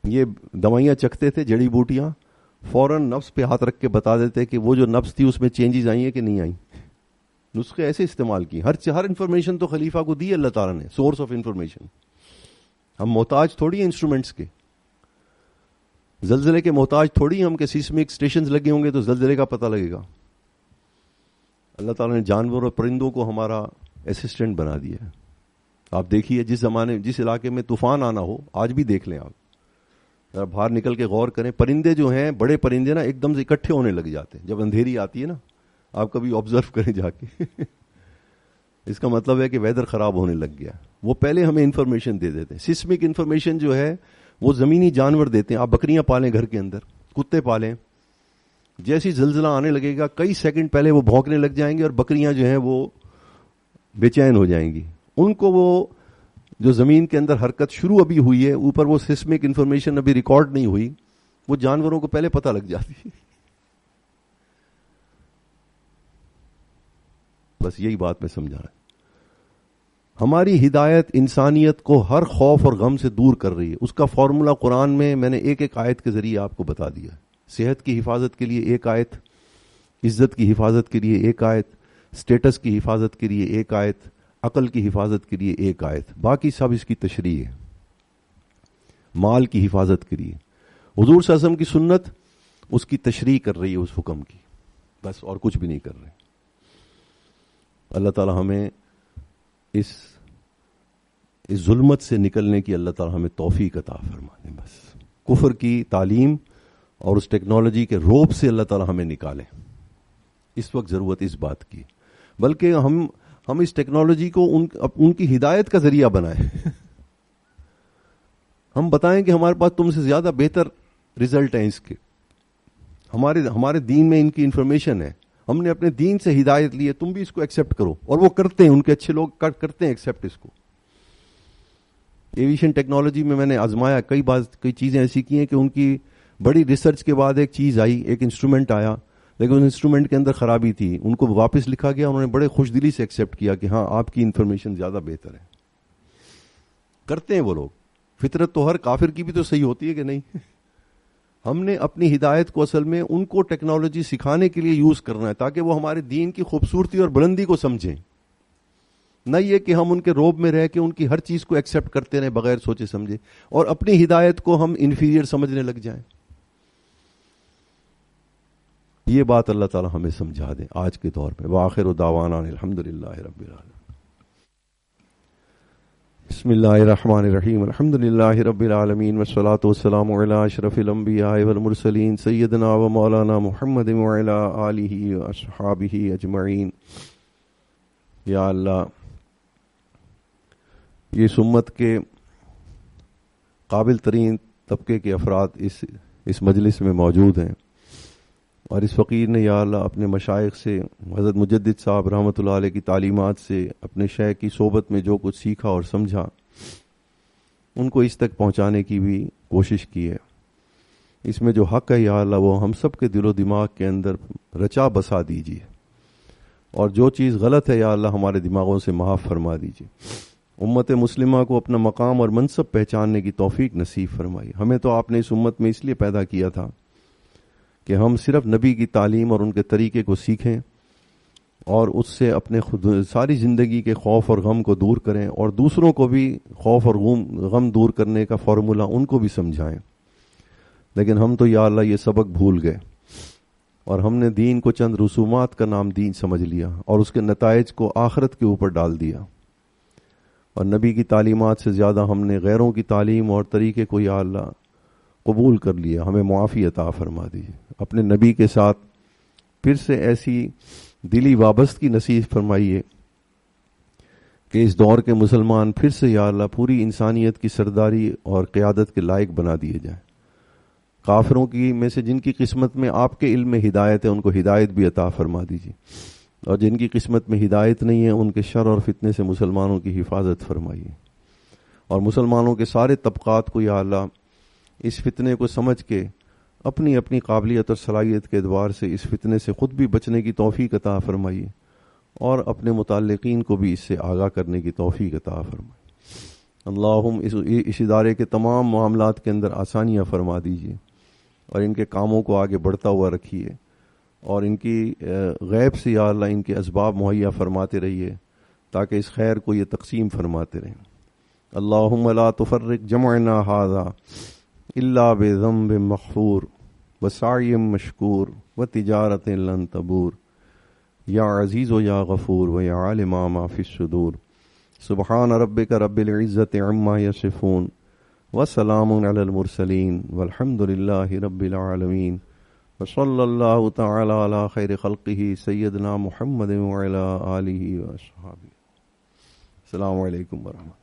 Speaker 1: یہ دوائیاں چکھتے تھے, جڑی بوٹیاں, فوراً نفس پہ ہاتھ رکھ کے بتا دیتے کہ وہ جو نفس تھی اس میں چینجز آئی ہیں کہ نہیں آئی. نسخے ایسے استعمال کیے. ہر انفارمیشن تو خلیفہ کو دی اللہ تعالیٰ نے, سورس آف انفارمیشن. ہم محتاج تھوڑی ہیں انسٹرومنٹس کے, زلزلے کے محتاج تھوڑی ہم کہ سیسمک سٹیشنز لگے ہوں گے تو زلزلے کا پتہ لگے گا. اللہ تعالیٰ نے جانور اور پرندوں کو ہمارا اسسٹنٹ بنا دیا ہے. آپ دیکھیے جس علاقے میں طوفان آنا ہو, آج بھی دیکھ لیں آپ, باہر نکل کے غور کریں, پرندے جو ہیں بڑے پرندے نا ایک دم سے اکٹھے ہونے لگ جاتے ہیں جب اندھیری آتی ہے نا. آپ کبھی آبزرو کریں جا کے. اس کا مطلب ہے کہ ویدر خراب ہونے لگ گیا. وہ پہلے ہمیں انفارمیشن دے دیتے ہیں. سسمک انفارمیشن جو ہے وہ زمینی جانور دیتے ہیں. آپ بکریاں پالیں گھر کے اندر, کتے پالیں, جیسی زلزلہ آنے لگے گا کئی سیکنڈ پہلے وہ بھونکنے لگ جائیں گے اور بکریاں جو ہیں وہ بے چین ہو جائیں گی. ان کو وہ جو زمین کے اندر حرکت شروع ابھی ہوئی ہے, اوپر وہ سسمک انفارمیشن ابھی ریکارڈ نہیں ہوئی, وہ جانوروں کو پہلے پتہ لگ جاتی ہے. بس یہی بات میں سمجھا رہا ہوں. ہماری ہدایت انسانیت کو ہر خوف اور غم سے دور کر رہی ہے. اس کا فارمولا قرآن میں نے ایک آیت کے ذریعے آپ کو بتا دیا. صحت کی حفاظت کے لیے ایک آیت, عزت کی حفاظت کے لیے ایک آیت, سٹیٹس کی حفاظت کے لیے ایک آیت, عقل کی حفاظت کے لیے ایک آیت, باقی سب اس کی تشریح ہے. مال کی حفاظت کے لیے حضور صلی اللہ علیہ وسلم کی سنت اس کی تشریح کر رہی ہے اس حکم کی, بس اور کچھ بھی نہیں کر رہے. اللہ تعالی ہمیں اس ظلمت سے نکلنے کی اللہ تعالی ہمیں توفیق عطا فرما دے. بس کفر کی تعلیم اور اس ٹیکنالوجی کے روب سے اللہ تعالی ہمیں نکالے. اس وقت ضرورت اس بات کی, بلکہ ہم اس ٹیکنالوجی کو ان کی ہدایت کا ذریعہ بنائیں. ہم بتائیں کہ ہمارے پاس تم سے زیادہ بہتر رزلٹ ہیں اس کے. ہمارے دین میں ان کی انفارمیشن ہے, ہم نے اپنے دین سے ہدایت لی ہے, تم بھی اس کو ایکسیپٹ کرو. اور وہ کرتے ہیں, ان کے اچھے لوگ کرتے ہیں ایکسیپٹ اس کو. ایویشن ٹیکنالوجی میں نے آزمایا, کئی چیزیں ایسی کی ہیں کہ ان کی بڑی ریسرچ کے بعد ایک چیز آئی, ایک انسٹرومنٹ آیا, لیکن اس انسٹرومنٹ کے اندر خرابی تھی. ان کو واپس لکھا گیا, انہوں نے بڑے خوش دلی سے ایکسیپٹ کیا کہ ہاں آپ کی انفارمیشن زیادہ بہتر ہے. کرتے ہیں وہ لوگ. فطرت تو ہر کافر کی بھی تو صحیح ہوتی ہے کہ نہیں. ہم نے اپنی ہدایت کو اصل میں ان کو ٹیکنالوجی سکھانے کے لیے یوز کرنا ہے تاکہ وہ ہمارے دین کی خوبصورتی اور بلندی کو سمجھیں, نہ یہ کہ ہم ان کے روب میں رہ کے ان کی ہر چیز کو ایکسیپٹ کرتے رہیں بغیر سوچے سمجھے, اور اپنی ہدایت کو ہم انفیریئر سمجھنے لگ جائیں. یہ بات اللہ تعالی ہمیں سمجھا دے آج کے دور پہ. وآخر دعوانا الحمدللہ رب العالمین. بسم اللہ الرحمن الرحیم. الحمد للہ رب العالمین والصلاة والسلام علی اشرف الانبیاء والمرسلین سیدنا و مولانا محمد وعلی آلہ واصحابہ اجمعین. یا اللہ, یہ امت کے قابل ترین طبقے کے افراد اس مجلس میں موجود ہیں, اور اس فقیر نے یا اللہ اپنے مشائخ سے, حضرت مجدد صاحب رحمۃ اللہ علیہ کی تعلیمات سے, اپنے شیخ کی صحبت میں جو کچھ سیکھا اور سمجھا ان کو اس تک پہنچانے کی بھی کوشش کی ہے. اس میں جو حق ہے یا اللہ وہ ہم سب کے دل و دماغ کے اندر رچا بسا دیجیے, اور جو چیز غلط ہے یا اللہ ہمارے دماغوں سے معاف فرما دیجیے. امت مسلمہ کو اپنا مقام اور منصب پہچاننے کی توفیق نصیب فرمائی. ہمیں تو آپ نے اس امت میں اس لیے پیدا کیا تھا کہ ہم صرف نبی کی تعلیم اور ان کے طریقے کو سیکھیں اور اس سے اپنے ساری زندگی کے خوف اور غم کو دور کریں, اور دوسروں کو بھی خوف اور غم دور کرنے کا فارمولہ ان کو بھی سمجھائیں. لیکن ہم تو یا اللہ یہ سبق بھول گئے, اور ہم نے دین کو چند رسومات کا نام دین سمجھ لیا, اور اس کے نتائج کو آخرت کے اوپر ڈال دیا. اور نبی کی تعلیمات سے زیادہ ہم نے غیروں کی تعلیم اور طریقے کو یا اللہ قبول کر لیا. ہمیں معافی عطا فرما دیجیے. اپنے نبی کے ساتھ پھر سے ایسی دلی وابستگی نصیب فرمائیے کہ اس دور کے مسلمان پھر سے یا اللہ پوری انسانیت کی سرداری اور قیادت کے لائق بنا دیے جائیں. کافروں کی میں سے جن کی قسمت میں آپ کے علم میں ہدایت ہے ان کو ہدایت بھی عطا فرما دیجیے، اور جن کی قسمت میں ہدایت نہیں ہے ان کے شر اور فتنے سے مسلمانوں کی حفاظت فرمائیے، اور مسلمانوں کے سارے طبقات کو یا اللہ اس فتنے کو سمجھ کے اپنی اپنی قابلیت اور صلاحیت کے اعتبار سے اس فتنے سے خود بھی بچنے کی توفیق عطا فرمائیے، اور اپنے متعلقین کو بھی اس سے آگاہ کرنے کی توفیق عطا فرمائیے۔ اللہم اس ادارے کے تمام معاملات کے اندر آسانیاں فرما دیجیے، اور ان کے کاموں کو آگے بڑھتا ہوا رکھیے، اور ان کی غیب سے یا اللہ ان کے اسباب مہیا فرماتے رہیے تاکہ اس خیر کو یہ تقسیم فرماتے رہیں۔ اللہم لا تفرق جمعنا ھذا الا بذنب مغفور وسعی مشکور وتجارت لن تبور یا عزیز و یا غفور و یا عالم ما فی الصدور سبحان ربک رب العزت عما یصفون وسلام علی المرسلین والحمد للہ رب العالمین وصلی اللہ تعالی علی خیر خلقہ سیدنا محمد وعلی آلہ واصحابہ۔ السلام علیکم ورحمۃ اللہ۔